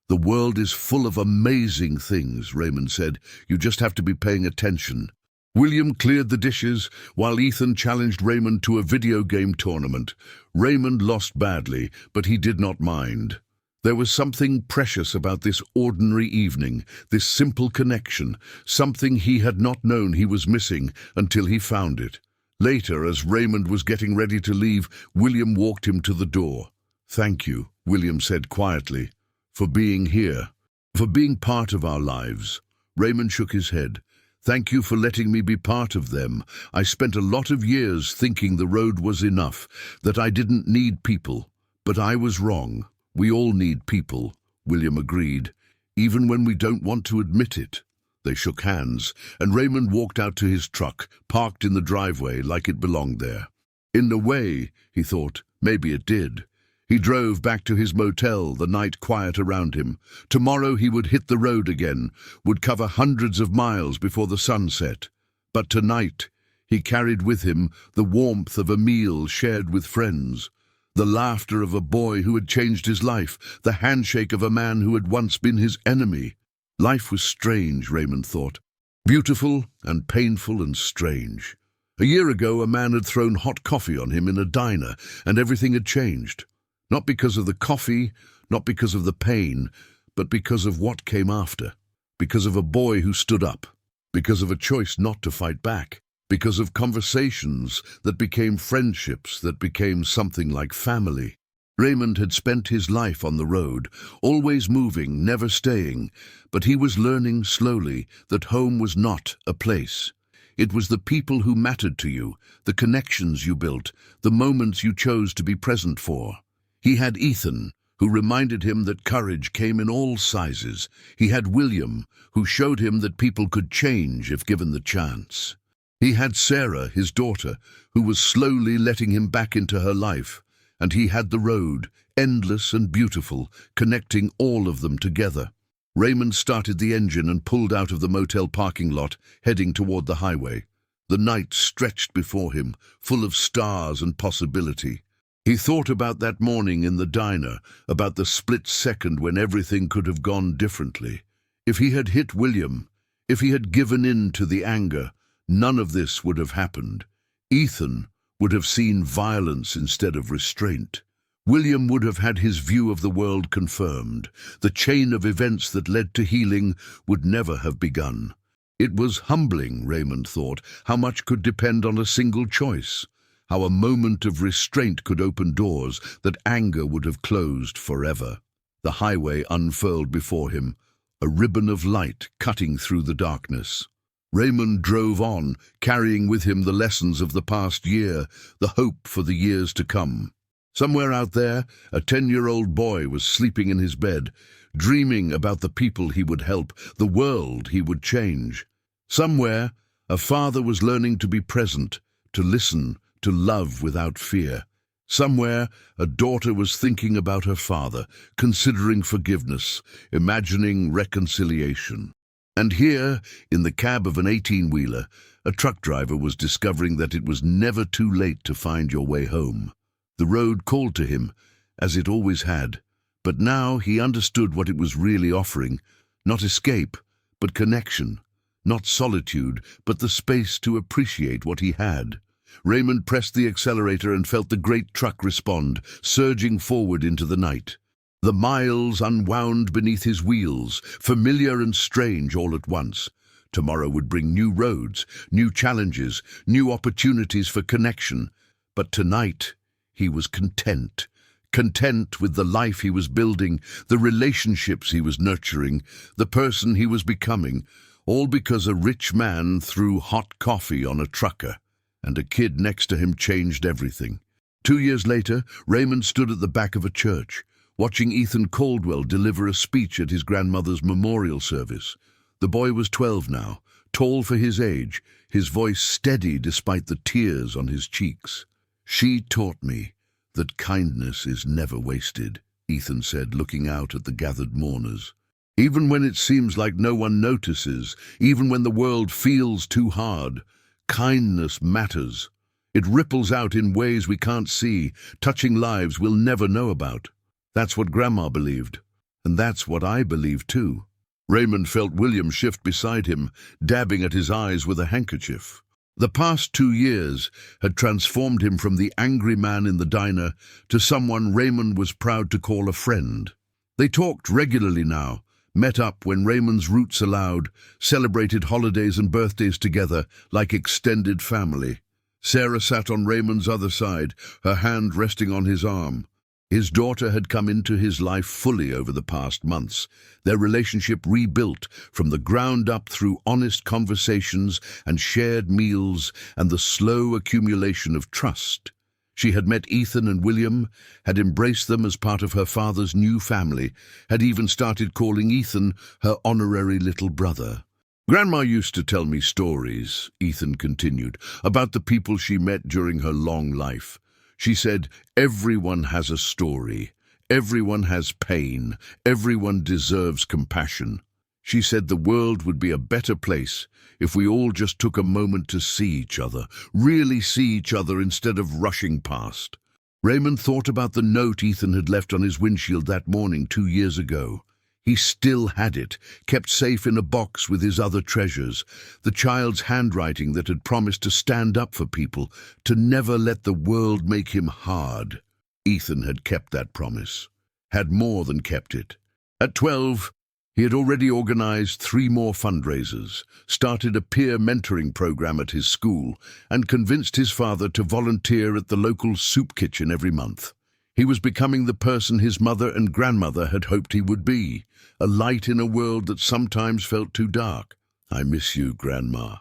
"The world is full of amazing things," Raymond said. "You just have to be paying attention." William cleared the dishes while Ethan challenged Raymond to a video game tournament. Raymond lost badly, but he did not mind. There was something precious about this ordinary evening, this simple connection, something he had not known he was missing until he found it. Later, as Raymond was getting ready to leave, William walked him to the door. "Thank you," William said quietly, "for being here, for being part of our lives." Raymond shook his head. "Thank you for letting me be part of them. I spent a lot of years thinking the road was enough, that I didn't need people. But I was wrong. We all need people," William agreed, "even when we don't want to admit it." They shook hands, and Raymond walked out to his truck, parked in the driveway like it belonged there. In a way, he thought, maybe it did. He drove back to his motel, the night quiet around him. Tomorrow he would hit the road again, would cover hundreds of miles before the sun set. But tonight, he carried with him the warmth of a meal shared with friends, the laughter of a boy who had changed his life, the handshake of a man who had once been his enemy. Life was strange, Raymond thought. Beautiful and painful and strange. A year ago, a man had thrown hot coffee on him in a diner, and everything had changed. Not because of the coffee, not because of the pain, but because of what came after. Because of a boy who stood up. Because of a choice not to fight back. Because of conversations that became friendships, that became something like family. Raymond had spent his life on the road, always moving, never staying, but he was learning slowly that home was not a place. It was the people who mattered to you, the connections you built, the moments you chose to be present for. He had Ethan, who reminded him that courage came in all sizes. He had William, who showed him that people could change if given the chance. He had Sarah, his daughter, who was slowly letting him back into her life. And he had the road, endless and beautiful, connecting all of them together. Raymond started the engine and pulled out of the motel parking lot, heading toward the highway. The night stretched before him, full of stars and possibility. He thought about that morning in the diner, about the split second when everything could have gone differently. If he had hit William, if he had given in to the anger, none of this would have happened. Ethan would have seen violence instead of restraint. William would have had his view of the world confirmed. The chain of events that led to healing would never have begun. It was humbling, Raymond thought, how much could depend on a single choice. How a moment of restraint could open doors that anger would have closed forever. The highway unfurled before him, a ribbon of light cutting through the darkness. Raymond drove on, carrying with him the lessons of the past year, the hope for the years to come. Somewhere out there, a 10-year-old boy was sleeping in his bed, dreaming about the people he would help, the world he would change. Somewhere, a father was learning to be present, to listen, to love without fear. Somewhere, a daughter was thinking about her father, considering forgiveness, imagining reconciliation. And here, in the cab of an 18-wheeler, a truck driver was discovering that it was never too late to find your way home. The road called to him, as it always had, but now he understood what it was really offering, not escape, but connection, not solitude, but the space to appreciate what he had. Raymond pressed the accelerator and felt the great truck respond, surging forward into the night. The miles unwound beneath his wheels, familiar and strange all at once. Tomorrow would bring new roads, new challenges, new opportunities for connection. But tonight, he was content. Content with the life he was building, the relationships he was nurturing, the person he was becoming, all because a rich man threw hot coffee on a trucker, and a kid next to him changed everything. 2 years later, Raymond stood at the back of a church, watching Ethan Caldwell deliver a speech at his grandmother's memorial service. The boy was 12 now, tall for his age, his voice steady despite the tears on his cheeks. "She taught me that kindness is never wasted," Ethan said, looking out at the gathered mourners. "Even when it seems like no one notices, even when the world feels too hard, kindness matters. It ripples out in ways we can't see, touching lives we'll never know about." That's what Grandma believed, and that's what I believe too. Raymond felt William shift beside him, dabbing at his eyes with a handkerchief. The past 2 years had transformed him from the angry man in the diner to someone Raymond was proud to call a friend. They talked regularly now, met up when Raymond's roots allowed, celebrated holidays and birthdays together like extended family. Sarah sat on Raymond's other side, her hand resting on his arm. His daughter had come into his life fully over the past months, their relationship rebuilt from the ground up through honest conversations and shared meals and the slow accumulation of trust. She had met Ethan and William, had embraced them as part of her father's new family, had even started calling Ethan her honorary little brother. "Grandma used to tell me stories," Ethan continued, "about the people she met during her long life. She said, everyone has a story, everyone has pain, everyone deserves compassion. She said the world would be a better place if we all just took a moment to see each other, really see each other instead of rushing past." Raymond thought about the note Ethan had left on his windshield that morning 2 years ago. He still had it, kept safe in a box with his other treasures, the child's handwriting that had promised to stand up for people, to never let the world make him hard. Ethan had kept that promise, had more than kept it. At 12, he had already organized 3 more fundraisers, started a peer mentoring program at his school, and convinced his father to volunteer at the local soup kitchen every month. He was becoming the person his mother and grandmother had hoped he would be, a light in a world that sometimes felt too dark. "I miss you, Grandma,"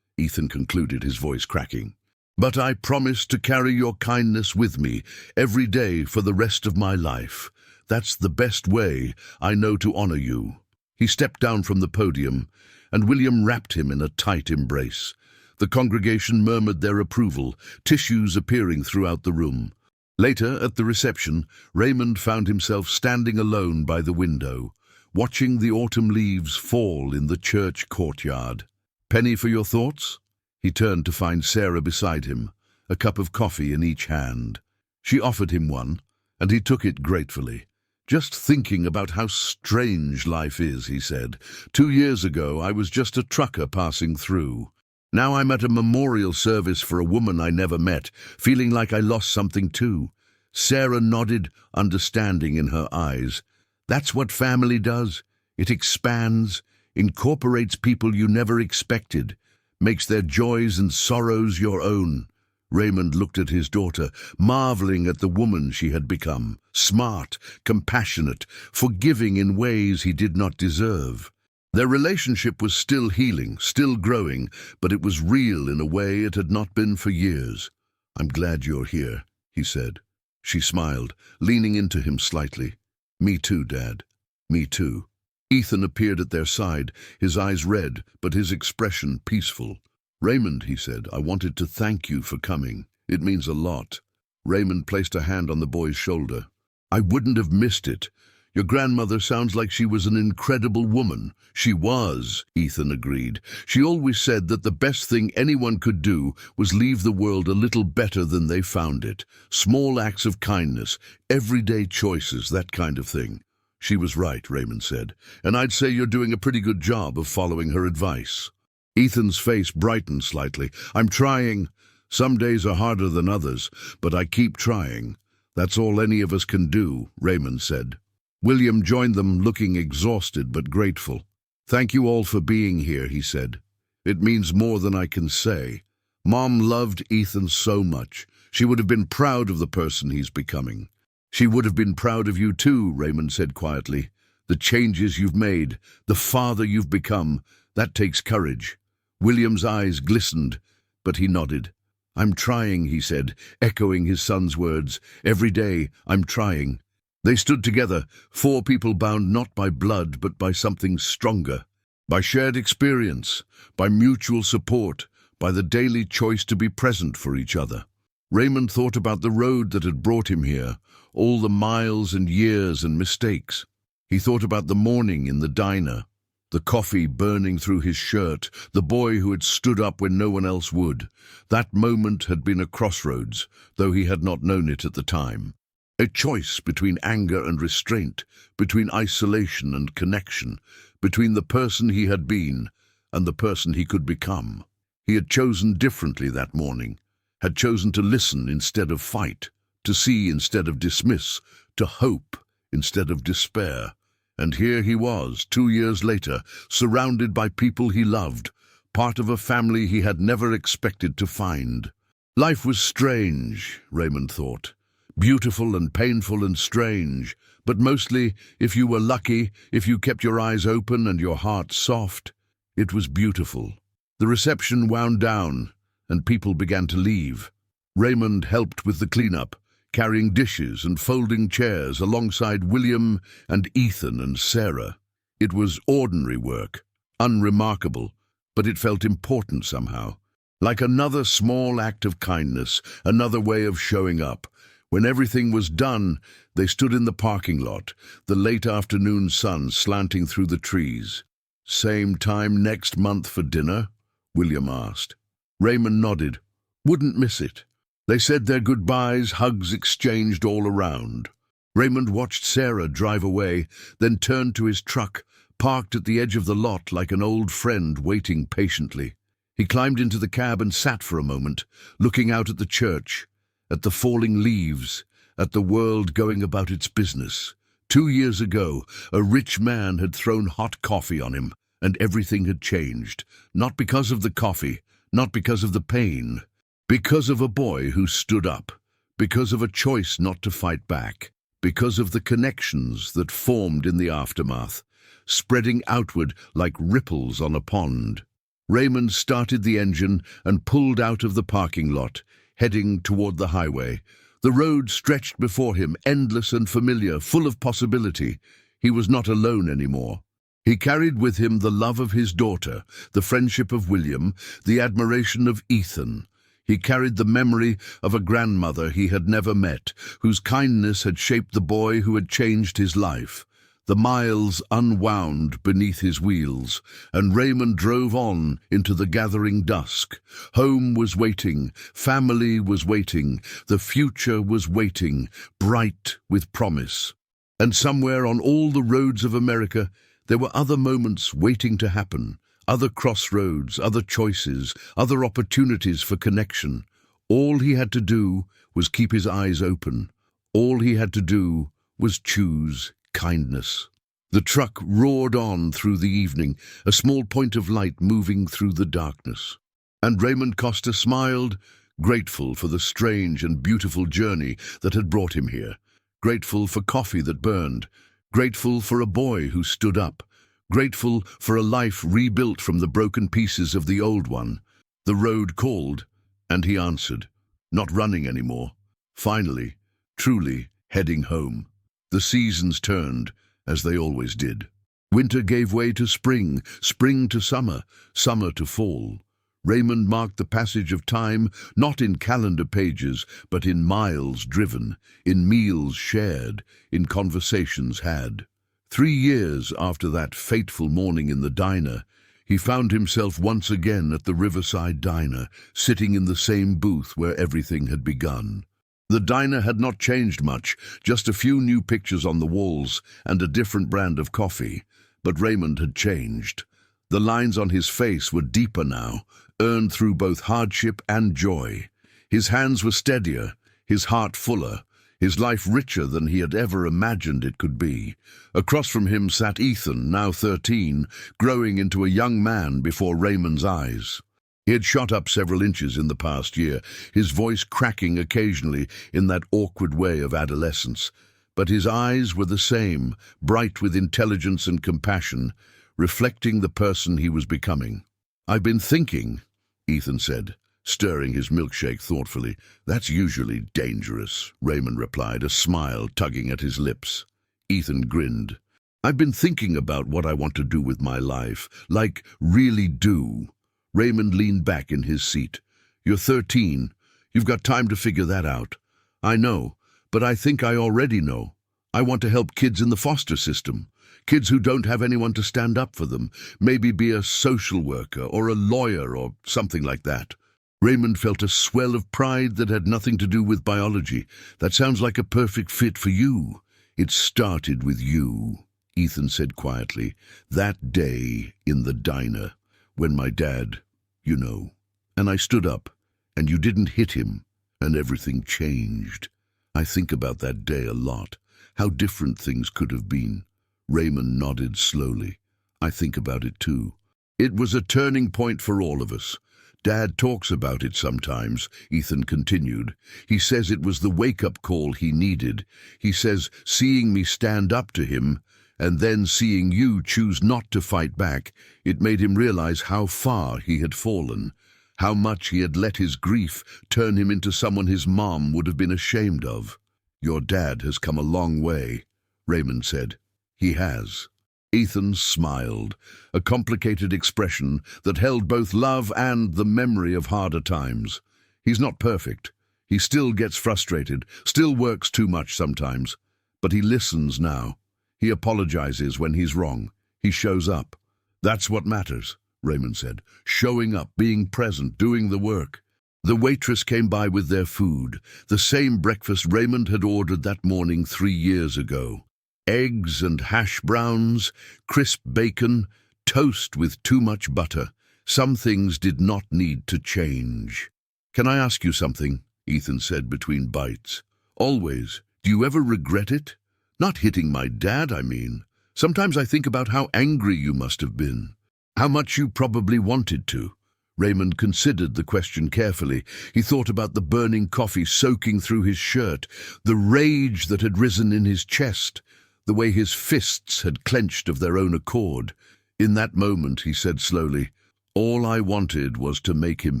Ethan concluded, his voice cracking. "But I promise to carry your kindness with me every day for the rest of my life. That's the best way I know to honor you." He stepped down from the podium, and William wrapped him in a tight embrace. The congregation murmured their approval, tissues appearing throughout the room. Later, at the reception, Raymond found himself standing alone by the window, watching the autumn leaves fall in the church courtyard. "Penny for your thoughts?" He turned to find Sarah beside him, a cup of coffee in each hand. She offered him one, and he took it gratefully. "Just thinking about how strange life is," he said. 2 years ago, I was just a trucker passing through. Now I'm at a memorial service for a woman I never met, feeling like I lost something too." Sarah nodded, understanding in her eyes. "That's what family does. It expands, incorporates people you never expected, makes their joys and sorrows your own." Raymond looked at his daughter, marveling at the woman she had become, smart, compassionate, forgiving in ways he did not deserve. Their relationship was still healing, still growing, but it was real in a way it had not been for years. "I'm glad you're here," he said. She smiled, leaning into him slightly. "Me too, Dad. Me too." Ethan appeared at their side, his eyes red, but his expression peaceful. "Raymond," he said, "I wanted to thank you for coming. It means a lot." Raymond placed a hand on the boy's shoulder. "I wouldn't have missed it. Your grandmother sounds like she was an incredible woman." "She was," Ethan agreed. "She always said that the best thing anyone could do was leave the world a little better than they found it. Small acts of kindness, everyday choices, that kind of thing." "She was right," Raymond said, "and I'd say you're doing a pretty good job of following her advice." Ethan's face brightened slightly. "I'm trying. Some days are harder than others, but I keep trying. That's all any of us can do," Raymond said. William joined them, looking exhausted but grateful. "Thank you all for being here," he said. "It means more than I can say. Mom loved Ethan so much. She would have been proud of the person he's becoming." "She would have been proud of you too," Raymond said quietly. "The changes you've made, the father you've become, that takes courage." William's eyes glistened, but he nodded. "I'm trying," he said, echoing his son's words. "Every day, I'm trying." They stood together, four people bound not by blood but by something stronger, by shared experience, by mutual support, by the daily choice to be present for each other. Raymond thought about the road that had brought him here, all the miles and years and mistakes. He thought about the morning in the diner, the coffee burning through his shirt, the boy who had stood up when no one else would. That moment had been a crossroads, though he had not known it at the time. A choice between anger and restraint, between isolation and connection, between the person he had been and the person he could become. He had chosen differently that morning, had chosen to listen instead of fight, to see instead of dismiss, to hope instead of despair. And here he was, 2 years later, surrounded by people he loved, part of a family he had never expected to find. Life was strange, Raymond thought. Beautiful and painful and strange, but mostly, if you were lucky, if you kept your eyes open and your heart soft, it was beautiful. The reception wound down, and people began to leave. Raymond helped with the cleanup, carrying dishes and folding chairs alongside William and Ethan and Sarah. It was ordinary work, unremarkable, but it felt important somehow. Like another small act of kindness, another way of showing up. When everything was done, they stood in the parking lot, the late afternoon sun slanting through the trees. "Same time next month for dinner?" William asked. Raymond nodded. "Wouldn't miss it." They said their goodbyes, hugs exchanged all around. Raymond watched Sarah drive away, then turned to his truck, parked at the edge of the lot like an old friend waiting patiently. He climbed into the cab and sat for a moment, looking out at the church, at the falling leaves, at the world going about its business. 2 years ago, a rich man had thrown hot coffee on him, and everything had changed. Not because of the coffee, not because of the pain, because of a boy who stood up, because of a choice not to fight back, because of the connections that formed in the aftermath, spreading outward like ripples on a pond. Raymond started the engine and pulled out of the parking lot, heading toward the highway. The road stretched before him, endless and familiar, full of possibility. He was not alone anymore. He carried with him the love of his daughter, the friendship of William, the admiration of Ethan. He carried the memory of a grandmother he had never met, whose kindness had shaped the boy who had changed his life. The miles unwound beneath his wheels, and Raymond drove on into the gathering dusk. Home was waiting, family was waiting, the future was waiting, bright with promise. And somewhere on all the roads of America, there were other moments waiting to happen, other crossroads, other choices, other opportunities for connection. All he had to do was keep his eyes open. All he had to do was choose kindness. The truck roared on through the evening, a small point of light moving through the darkness. And Raymond Costa smiled, grateful for the strange and beautiful journey that had brought him here, grateful for coffee that burned, grateful for a boy who stood up, grateful for a life rebuilt from the broken pieces of the old one. The road called, and he answered, not running anymore, finally, truly heading home. The seasons turned, as they always did. Winter gave way to spring, spring to summer, summer to fall. Raymond marked the passage of time not in calendar pages, but in miles driven, in meals shared, in conversations had. 3 years after that fateful morning in the diner, he found himself once again at the Riverside Diner, sitting in the same booth where everything had begun. The diner had not changed much, just a few new pictures on the walls and a different brand of coffee. But Raymond had changed. The lines on his face were deeper now, earned through both hardship and joy. His hands were steadier, his heart fuller, his life richer than he had ever imagined it could be. Across from him sat Ethan, now 13, growing into a young man before Raymond's eyes. He had shot up several inches in the past year, his voice cracking occasionally in that awkward way of adolescence. But his eyes were the same, bright with intelligence and compassion, reflecting the person he was becoming. "I've been thinking," Ethan said, stirring his milkshake thoughtfully. "That's usually dangerous," Raymond replied, a smile tugging at his lips. Ethan grinned. "I've been thinking about what I want to do with my life, like really do." Raymond leaned back in his seat. "You're 13. You've got time to figure that out." "I know, but I think I already know. I want to help kids in the foster system. Kids who don't have anyone to stand up for them. Maybe be a social worker or a lawyer or something like that." Raymond felt a swell of pride that had nothing to do with biology. "That sounds like a perfect fit for you." "It started with you," Ethan said quietly, "that day in the diner, when my dad, you know, and I stood up, and you didn't hit him, and everything changed. I think about that day a lot, how different things could have been." Raymond nodded slowly. "I think about it too. It was a turning point for all of us. Dad talks about it sometimes," Ethan continued. "He says it was the wake-up call he needed. He says seeing me stand up to him, and then seeing you choose not to fight back, it made him realize how far he had fallen, how much he had let his grief turn him into someone his mom would have been ashamed of." "Your dad has come a long way," Raymond said. "He has." Ethan smiled, a complicated expression that held both love and the memory of harder times. "He's not perfect. He still gets frustrated, still works too much sometimes. But he listens now. He apologizes when he's wrong. He shows up. That's what matters," Raymond said. "Showing up, being present, doing the work." The waitress came by with their food, the same breakfast Raymond had ordered that morning 3 years ago. Eggs and hash browns, crisp bacon, toast with too much butter. Some things did not need to change. "Can I ask you something?" Ethan said between bites. "Always. Do you ever regret it? Not hitting my dad, I mean. Sometimes I think about how angry you must have been. How much you probably wanted to." Raymond considered the question carefully. He thought about the burning coffee soaking through his shirt, the rage that had risen in his chest, the way his fists had clenched of their own accord. In that moment, he said slowly, "All I wanted was to make him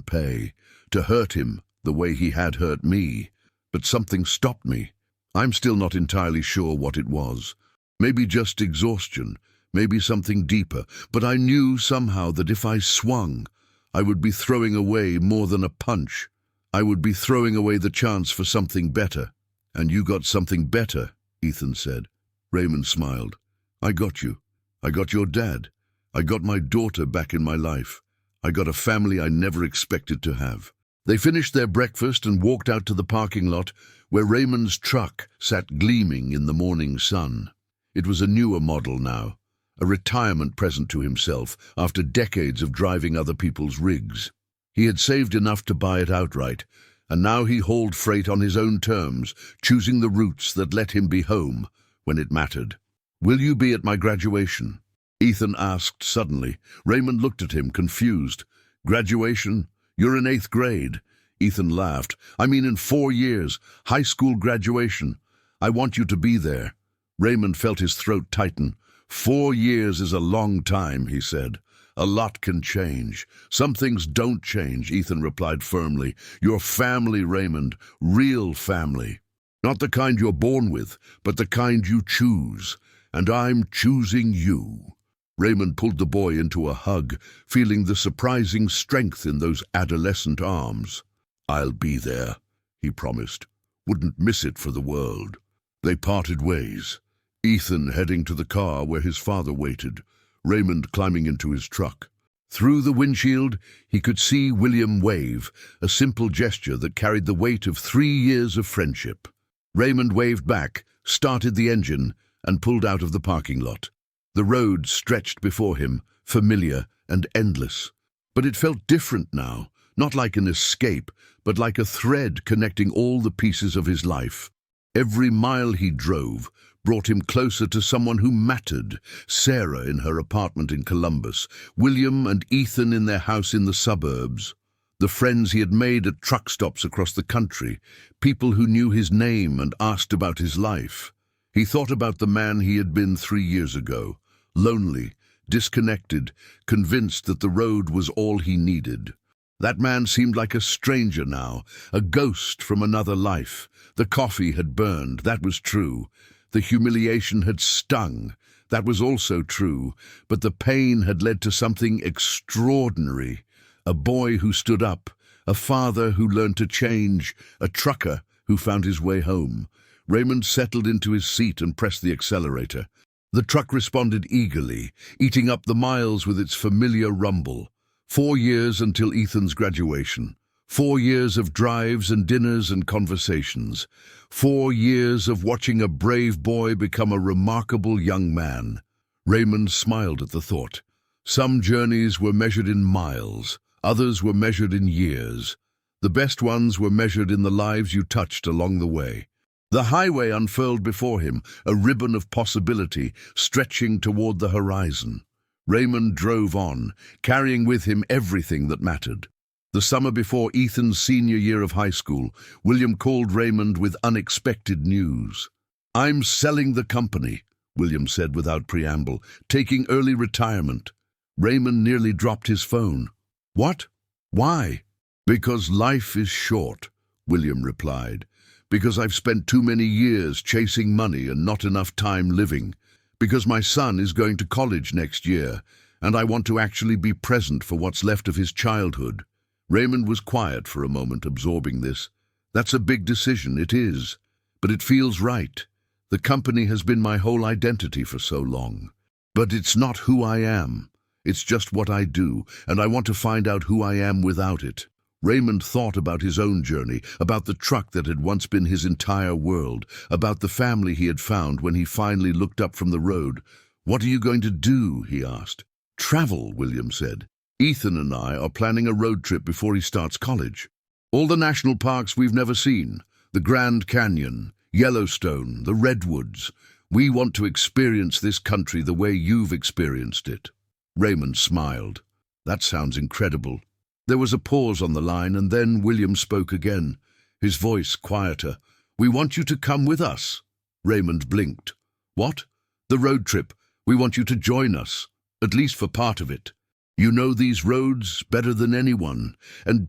pay, to hurt him the way he had hurt me. But something stopped me. I'm still not entirely sure what it was. Maybe just exhaustion, maybe something deeper, but I knew somehow that if I swung, I would be throwing away more than a punch. I would be throwing away the chance for something better." "And you got something better," Ethan said. Raymond smiled. "I got you. I got your dad. I got my daughter back in my life. I got a family I never expected to have." They finished their breakfast and walked out to the parking lot, where Raymond's truck sat gleaming in the morning sun. It was a newer model now, a retirement present to himself after decades of driving other people's rigs. He had saved enough to buy it outright, and now he hauled freight on his own terms, choosing the routes that let him be home when it mattered. "Will you be at my graduation?" Ethan asked suddenly. Raymond looked at him, confused. "Graduation? You're in 8th grade." Ethan laughed. "I mean in 4 years. High school graduation. I want you to be there." Raymond felt his throat tighten. 4 years is a long time," he said. "A lot can change. Some things don't change," Ethan replied firmly. "Your family, Raymond, real family. Not the kind you're born with, but the kind you choose. And I'm choosing you." Raymond pulled the boy into a hug, feeling the surprising strength in those adolescent arms. "I'll be there," he promised. "Wouldn't miss it for the world." They parted ways. Ethan heading to the car where his father waited, Raymond climbing into his truck. Through the windshield, he could see William wave, a simple gesture that carried the weight of 3 years of friendship. Raymond waved back, started the engine, and pulled out of the parking lot. The road stretched before him, familiar and endless. But it felt different now, not like an escape, but like a thread connecting all the pieces of his life. Every mile he drove brought him closer to someone who mattered: Sarah in her apartment in Columbus, William and Ethan in their house in the suburbs, the friends he had made at truck stops across the country, people who knew his name and asked about his life. He thought about the man he had been 3 years ago, lonely, disconnected, convinced that the road was all he needed. That man seemed like a stranger now, a ghost from another life. The coffee had burned, that was true. The humiliation had stung, that was also true. But the pain had led to something extraordinary. A boy who stood up, a father who learned to change, a trucker who found his way home. Raymond settled into his seat and pressed the accelerator. The truck responded eagerly, eating up the miles with its familiar rumble. 4 years until Ethan's graduation. 4 years of drives and dinners and conversations. 4 years of watching a brave boy become a remarkable young man. Raymond smiled at the thought. Some journeys were measured in miles, others were measured in years. The best ones were measured in the lives you touched along the way. The highway unfurled before him, a ribbon of possibility stretching toward the horizon. Raymond drove on, carrying with him everything that mattered. The summer before Ethan's senior year of high school, William called Raymond with unexpected news. "I'm selling the company," William said without preamble, "taking early retirement." Raymond nearly dropped his phone. "What? Why?" "Because life is short," William replied. "Because I've spent too many years chasing money and not enough time living. Because my son is going to college next year, and I want to actually be present for what's left of his childhood." Raymond was quiet for a moment, absorbing this. "That's a big decision, it is. But it feels right. The company has been my whole identity for so long. But it's not who I am. It's just what I do, and I want to find out who I am without it." Raymond thought about his own journey, about the truck that had once been his entire world, about the family he had found when he finally looked up from the road. "What are you going to do?" he asked. "Travel," William said. "Ethan and I are planning a road trip before he starts college. All the national parks we've never seen, the Grand Canyon, Yellowstone, the Redwoods. We want to experience this country the way you've experienced it." Raymond smiled. "That sounds incredible." There was a pause on the line, and then William spoke again, his voice quieter. "We want you to come with us." Raymond blinked. "What?" "The road trip. We want you to join us, at least for part of it. You know these roads better than anyone, and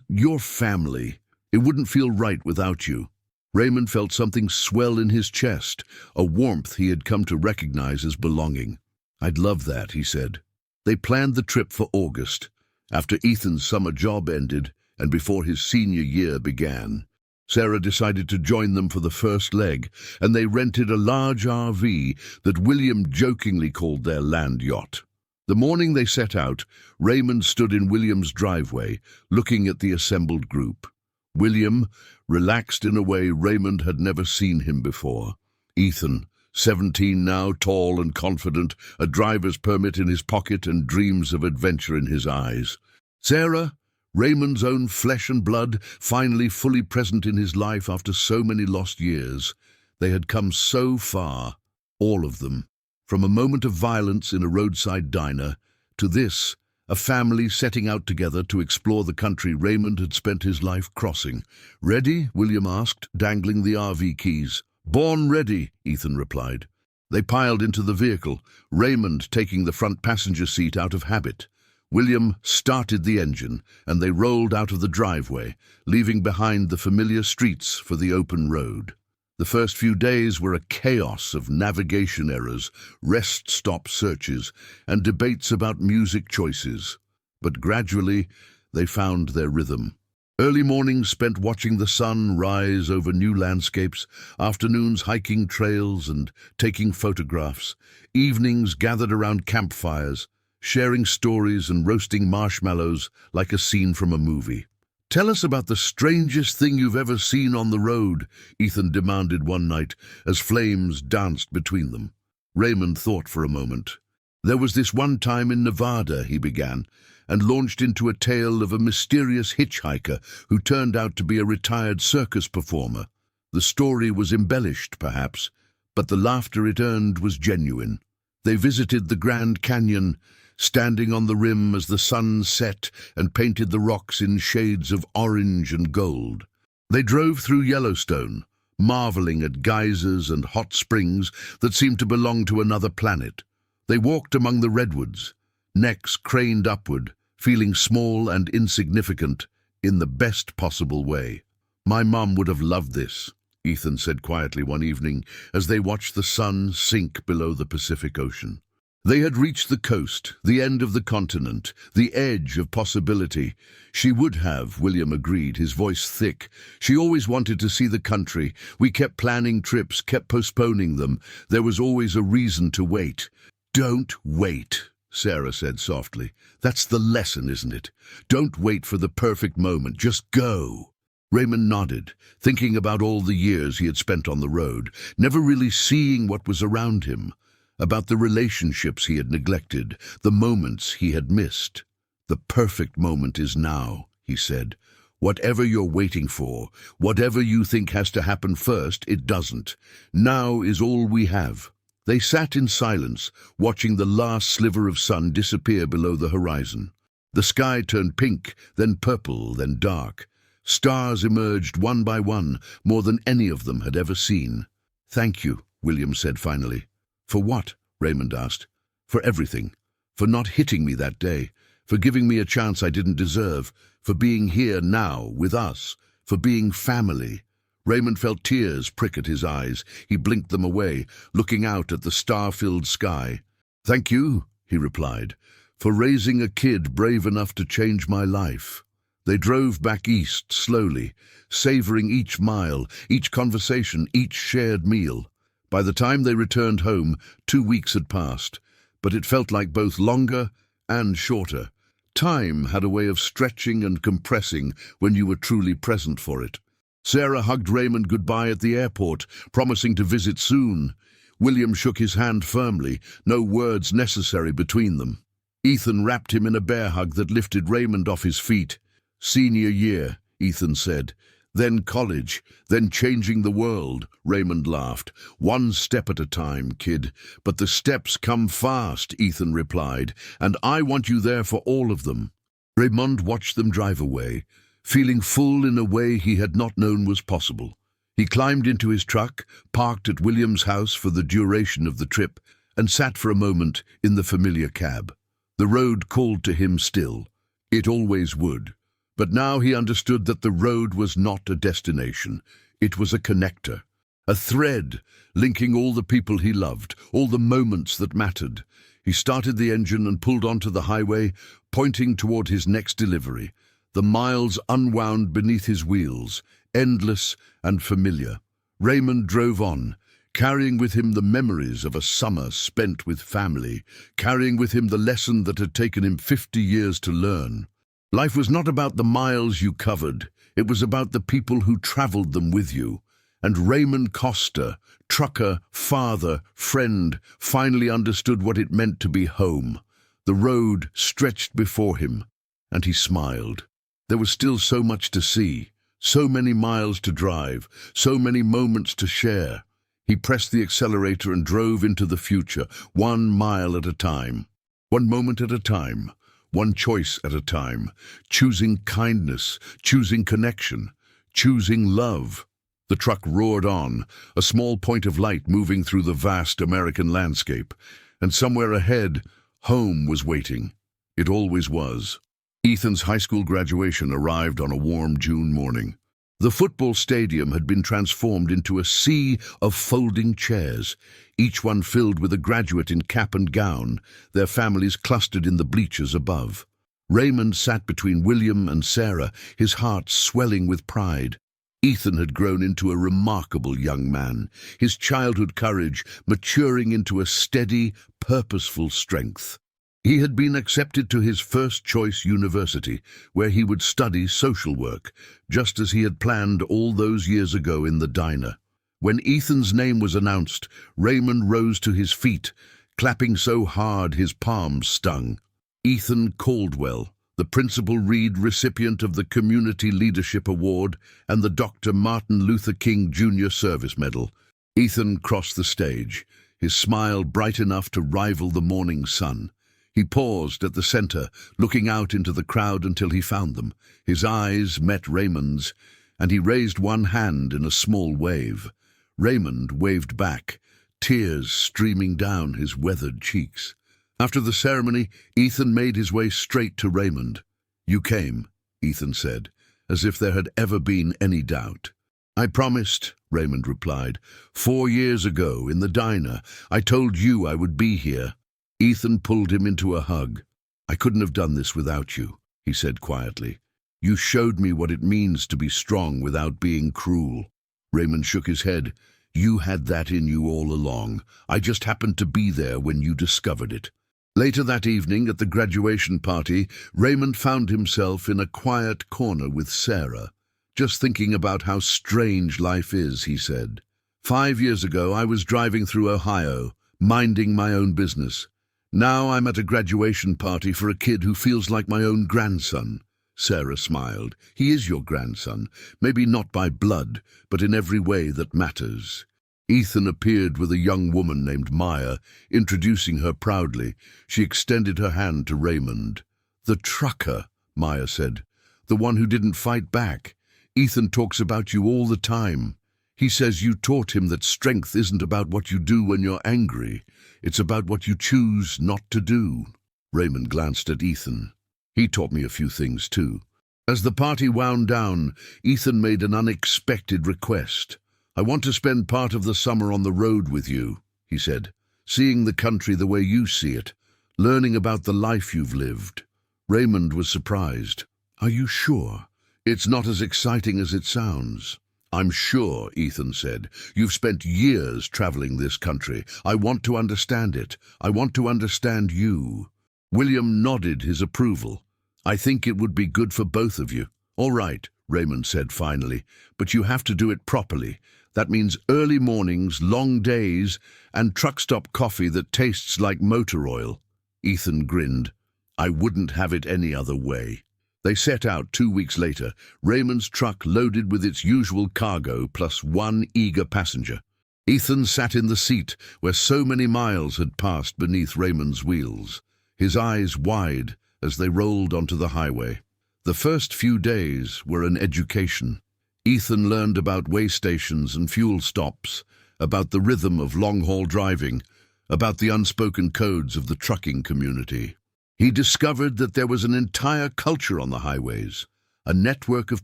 your family. It wouldn't feel right without you." Raymond felt something swell in his chest, a warmth he had come to recognize as belonging. "I'd love that," he said. They planned the trip for August, after Ethan's summer job ended and before his senior year began. Sarah decided to join them for the first leg, and they rented a large RV that William jokingly called their land yacht. The morning they set out, Raymond stood in William's driveway, looking at the assembled group. William, relaxed in a way Raymond had never seen him before. Ethan, 17 now, tall and confident, a driver's permit in his pocket and dreams of adventure in his eyes. Sarah, Raymond's own flesh and blood, finally fully present in his life after so many lost years. They had come so far, all of them, from a moment of violence in a roadside diner, to this, a family setting out together to explore the country Raymond had spent his life crossing. "Ready?" William asked, dangling the RV keys. "Born ready," Ethan replied. They piled into the vehicle, Raymond taking the front passenger seat out of habit. William started the engine, and they rolled out of the driveway, leaving behind the familiar streets for the open road. The first few days were a chaos of navigation errors, rest-stop searches, and debates about music choices. But gradually, they found their rhythm. Early mornings spent watching the sun rise over new landscapes, afternoons hiking trails and taking photographs, evenings gathered around campfires, sharing stories and roasting marshmallows like a scene from a movie. "Tell us about the strangest thing you've ever seen on the road," Ethan demanded one night as flames danced between them. Raymond thought for a moment. "There was this one time in Nevada," he began, and launched into a tale of a mysterious hitchhiker who turned out to be a retired circus performer. The story was embellished, perhaps, but the laughter it earned was genuine. They visited the Grand Canyon, standing on the rim as the sun set and painted the rocks in shades of orange and gold. They drove through Yellowstone, marveling at geysers and hot springs that seemed to belong to another planet. They walked among the redwoods, necks craned upward, feeling small and insignificant in the best possible way. "My mum would have loved this," Ethan said quietly one evening as they watched the sun sink below the Pacific Ocean. They had reached the coast, the end of the continent, the edge of possibility. "She would have," William agreed, his voice thick. "She always wanted to see the country. We kept planning trips, kept postponing them. There was always a reason to wait." "Don't wait," Sarah said softly. "That's the lesson, isn't it? Don't wait for the perfect moment. Just go." Raymond nodded, thinking about all the years he had spent on the road, never really seeing what was around him, about the relationships he had neglected, the moments he had missed. "The perfect moment is now," he said. "Whatever you're waiting for, whatever you think has to happen first, it doesn't. Now is all we have." They sat in silence, watching the last sliver of sun disappear below the horizon. The sky turned pink, then purple, then dark. Stars emerged one by one, more than any of them had ever seen. "Thank you," William said finally. "For what?" Raymond asked. "For everything. For not hitting me that day. For giving me a chance I didn't deserve. For being here now, with us. For being family." Raymond felt tears prick at his eyes. He blinked them away, looking out at the star-filled sky. "Thank you," he replied, "for raising a kid brave enough to change my life." They drove back east slowly, savoring each mile, each conversation, each shared meal. By the time they returned home, 2 weeks had passed, but it felt like both longer and shorter. Time had a way of stretching and compressing when you were truly present for it. Sarah hugged Raymond goodbye at the airport, promising to visit soon. William shook his hand firmly, no words necessary between them. Ethan wrapped him in a bear hug that lifted Raymond off his feet. "Senior year," Ethan said. "Then college, then changing the world," Raymond laughed. "One step at a time, kid. But the steps come fast," Ethan replied, "and I want you there for all of them." Raymond watched them drive away, feeling full in a way he had not known was possible. He climbed into his truck, parked at William's house for the duration of the trip, and sat for a moment in the familiar cab. The road called to him still. It always would. But now he understood that the road was not a destination. It was a connector, a thread linking all the people he loved, all the moments that mattered. He started the engine and pulled onto the highway, pointing toward his next delivery. The miles unwound beneath his wheels, endless and familiar. Raymond drove on, carrying with him the memories of a summer spent with family, carrying with him the lesson that had taken him 50 years to learn. Life was not about the miles you covered, it was about the people who traveled them with you. And Raymond Costa, trucker, father, friend, finally understood what it meant to be home. The road stretched before him, and he smiled. There was still so much to see, so many miles to drive, so many moments to share. He pressed the accelerator and drove into the future, 1 mile at a time, 1 moment at a time. One choice at a time, choosing kindness, choosing connection, choosing love. The truck roared on, a small point of light moving through the vast American landscape, and somewhere ahead, home was waiting. It always was. Ethan's high school graduation arrived on a warm June morning. The football stadium had been transformed into a sea of folding chairs, each one filled with a graduate in cap and gown, their families clustered in the bleachers above. Raymond sat between William and Sarah, his heart swelling with pride. Ethan had grown into a remarkable young man, his childhood courage maturing into a steady, purposeful strength. He had been accepted to his first-choice university, where he would study social work, just as he had planned all those years ago in the diner. When Ethan's name was announced, Raymond rose to his feet, clapping so hard his palms stung. Ethan Caldwell, the Principal Reed recipient of the Community Leadership Award and the Dr. Martin Luther King Jr. Service Medal. Ethan crossed the stage, his smile bright enough to rival the morning sun. He paused at the center, looking out into the crowd until he found them. His eyes met Raymond's, and he raised one hand in a small wave. Raymond waved back, tears streaming down his weathered cheeks. After the ceremony, Ethan made his way straight to Raymond. "You came," Ethan said, as if there had ever been any doubt. "I promised," Raymond replied. 4 years ago, in the diner, I told you I would be here." Ethan pulled him into a hug. "I couldn't have done this without you," he said quietly. "You showed me what it means to be strong without being cruel." Raymond shook his head. "You had that in you all along. I just happened to be there when you discovered it." Later that evening, at the graduation party, Raymond found himself in a quiet corner with Sarah. "Just thinking about how strange life is," he said. 5 years ago, I was driving through Ohio, minding my own business. Now I'm at a graduation party for a kid who feels like my own grandson." Sarah smiled. "He is your grandson, maybe not by blood, but in every way that matters." Ethan appeared with a young woman named Maya, introducing her proudly. She extended her hand to Raymond. "The trucker," Maya said. "The one who didn't fight back. Ethan talks about you all the time. He says you taught him that strength isn't about what you do when you're angry. It's about what you choose not to do." Raymond glanced at Ethan. "He taught me a few things too." As the party wound down, Ethan made an unexpected request. "I want to spend part of the summer on the road with you," he said, "seeing the country the way you see it, learning about the life you've lived." Raymond was surprised. "Are you sure? It's not as exciting as it sounds." "I'm sure," Ethan said. "You've spent years traveling this country. I want to understand it. I want to understand you." William nodded his approval. "I think it would be good for both of you." "All right," Raymond said finally, "but you have to do it properly. That means early mornings, long days, and truck stop coffee that tastes like motor oil." Ethan grinned. "I wouldn't have it any other way." They set out 2 weeks later, Raymond's truck loaded with its usual cargo plus one eager passenger. Ethan sat in the seat where so many miles had passed beneath Raymond's wheels, his eyes wide as they rolled onto the highway. The first few days were an education. Ethan learned about way stations and fuel stops, about the rhythm of long-haul driving, about the unspoken codes of the trucking community. He discovered that there was an entire culture on the highways, a network of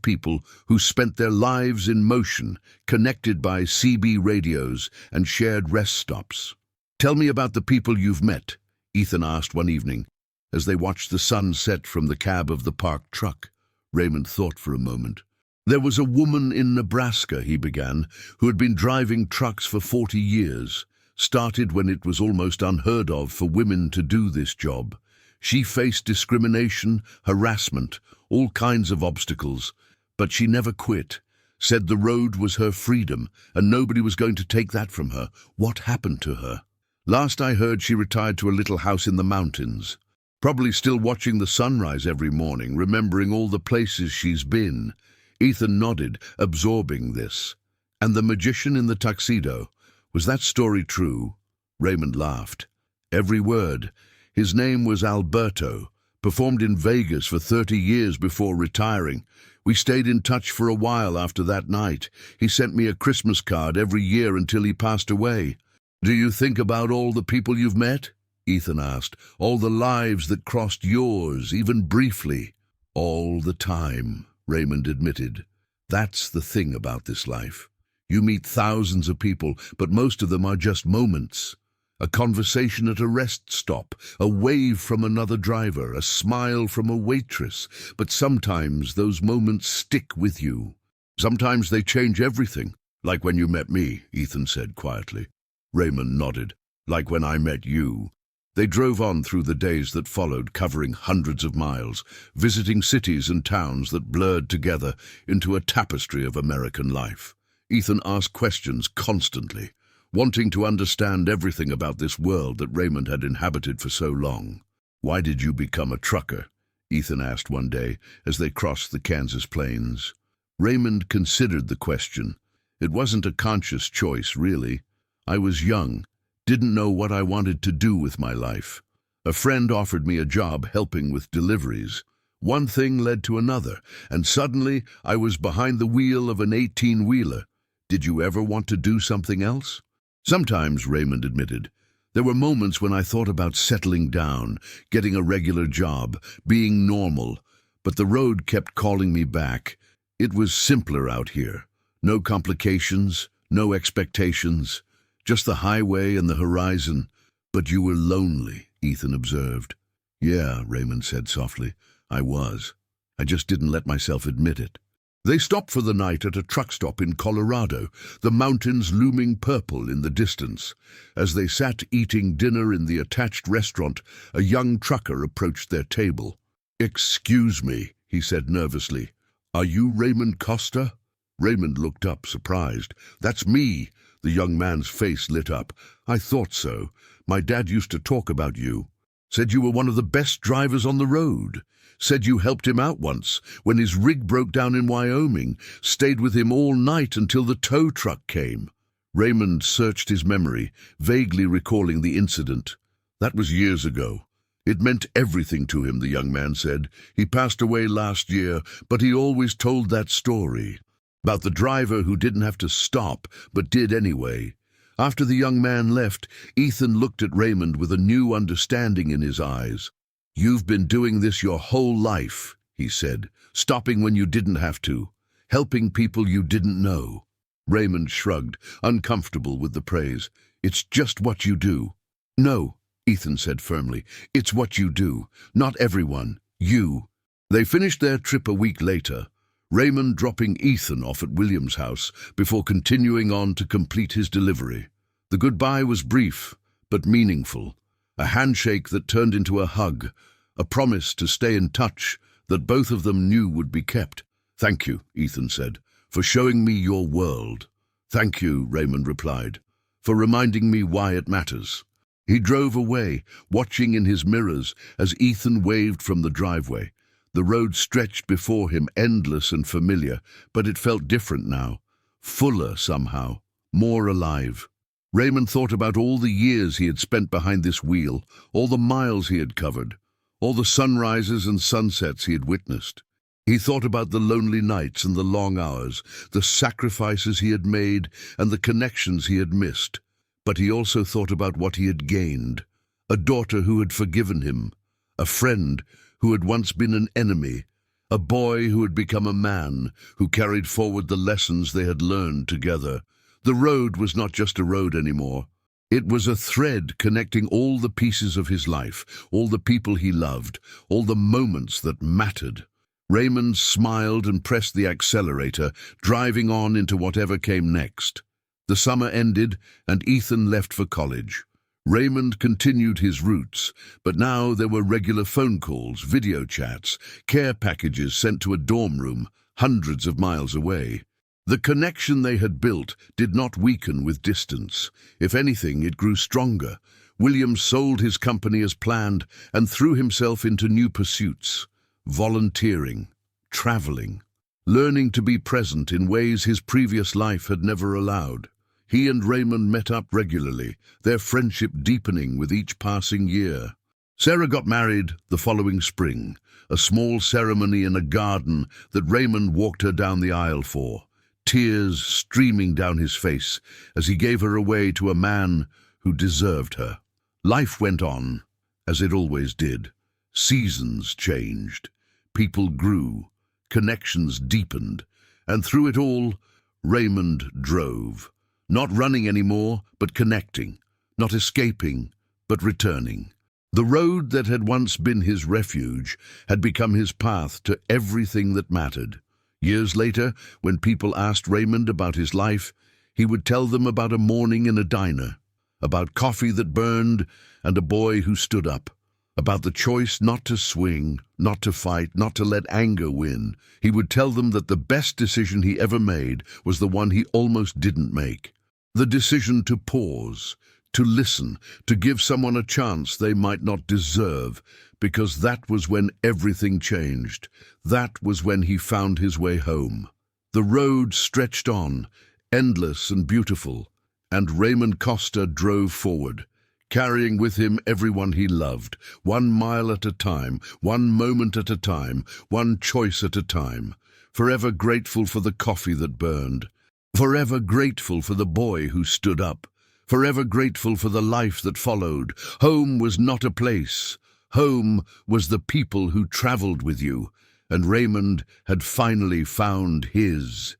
people who spent their lives in motion, connected by CB radios and shared rest stops. "Tell me about the people you've met," Ethan asked one evening, as they watched the sun set from the cab of the parked truck. Raymond thought for a moment. "There was a woman in Nebraska," he began, "who had been driving trucks for 40 years, started when it was almost unheard of for women to do this job. She faced discrimination, harassment, all kinds of obstacles, but she never quit, said the road was her freedom and nobody was going to take that from her. What happened to her? Last I heard, she retired to a little house in the mountains, probably still watching the sunrise every morning, remembering all the places she's been." Ethan nodded, absorbing this. "And the magician in the tuxedo, was that story true?" Raymond laughed. "Every word. His name was Alberto, performed in Vegas for 30 years before retiring. We stayed in touch for a while after that night. He sent me a Christmas card every year until he passed away." "Do you think about all the people you've met?" Ethan asked. "All the lives that crossed yours, even briefly?" "All the time," Raymond admitted. "That's the thing about this life. You meet thousands of people, but most of them are just moments. A conversation at a rest stop, a wave from another driver, a smile from a waitress. But sometimes those moments stick with you. Sometimes they change everything. Like when you met me," Ethan said quietly. Raymond nodded. "Like when I met you." They drove on through the days that followed, covering hundreds of miles, visiting cities and towns that blurred together into a tapestry of American life. Ethan asked questions constantly, wanting to understand everything about this world that Raymond had inhabited for so long. "Why did you become a trucker?" Ethan asked one day as they crossed the Kansas plains. Raymond considered the question. It wasn't a conscious choice, really. I was young, didn't know what I wanted to do with my life. A friend offered me a job helping with deliveries. One thing led to another, and suddenly I was behind the wheel of an 18-wheeler. Did you ever want to do something else? Sometimes, Raymond admitted. There were moments when I thought about settling down, getting a regular job, being normal, but the road kept calling me back. It was simpler out here. No complications, no expectations, just the highway and the horizon. But you were lonely, Ethan observed. Yeah, Raymond said softly. I was. I just didn't let myself admit it. They stopped for the night at a truck stop in Colorado, the mountains looming purple in the distance. As they sat eating dinner in the attached restaurant, a young trucker approached their table. "Excuse me," he said nervously. "Are you Raymond Costa?" Raymond looked up, surprised. "That's me." The young man's face lit up. "I thought so. My dad used to talk about you. Said you were one of the best drivers on the road. Said you helped him out once, when his rig broke down in Wyoming, stayed with him all night until the tow truck came." Raymond searched his memory, vaguely recalling the incident. "That was years ago. It meant everything to him," the young man said. "He passed away last year, but he always told that story. About the driver who didn't have to stop, but did anyway." After the young man left, Ethan looked at Raymond with a new understanding in his eyes. "You've been doing this your whole life," he said, "stopping when you didn't have to, helping people you didn't know." Raymond shrugged, uncomfortable with the praise. "It's just what you do." "No," Ethan said firmly, "it's what you do. Not everyone. You." They finished their trip a week later, Raymond dropping Ethan off at William's house before continuing on to complete his delivery. The goodbye was brief, but meaningful. A handshake that turned into a hug, a promise to stay in touch that both of them knew would be kept. "Thank you," Ethan said, "for showing me your world." "Thank you," Raymond replied, "for reminding me why it matters." He drove away, watching in his mirrors as Ethan waved from the driveway. The road stretched before him, endless and familiar, but it felt different now, fuller somehow, more alive. Raymond thought about all the years he had spent behind this wheel, all the miles he had covered, all the sunrises and sunsets he had witnessed. He thought about the lonely nights and the long hours, the sacrifices he had made and the connections he had missed. But he also thought about what he had gained: a daughter who had forgiven him, a friend who had once been an enemy, a boy who had become a man, who carried forward the lessons they had learned together. The road was not just a road anymore. It was a thread connecting all the pieces of his life, all the people he loved, all the moments that mattered. Raymond smiled and pressed the accelerator, driving on into whatever came next. The summer ended, and Ethan left for college. Raymond continued his routes, but now there were regular phone calls, video chats, care packages sent to a dorm room hundreds of miles away. The connection they had built did not weaken with distance. If anything, it grew stronger. William sold his company as planned and threw himself into new pursuits: volunteering, traveling, learning to be present in ways his previous life had never allowed. He and Raymond met up regularly, their friendship deepening with each passing year. Sarah got married the following spring, a small ceremony in a garden that Raymond walked her down the aisle for, tears streaming down his face as he gave her away to a man who deserved her. Life went on, as it always did. Seasons changed, people grew, connections deepened, and through it all, Raymond drove. Not running anymore, but connecting. Not escaping, but returning. The road that had once been his refuge had become his path to everything that mattered. Years later, when people asked Raymond about his life, he would tell them about a morning in a diner, about coffee that burned and a boy who stood up, about the choice not to swing, not to fight, not to let anger win. He would tell them that the best decision he ever made was the one he almost didn't make. The decision to pause, to listen, to give someone a chance they might not deserve, because that was when everything changed. That was when he found his way home. The road stretched on, endless and beautiful, and Raymond Costa drove forward, carrying with him everyone he loved, 1 mile at a time, 1 moment at a time, 1 choice at a time, forever grateful for the coffee that burned, forever grateful for the boy who stood up, forever grateful for the life that followed. Home was not a place. Home was the people who traveled with you, and Raymond had finally found his.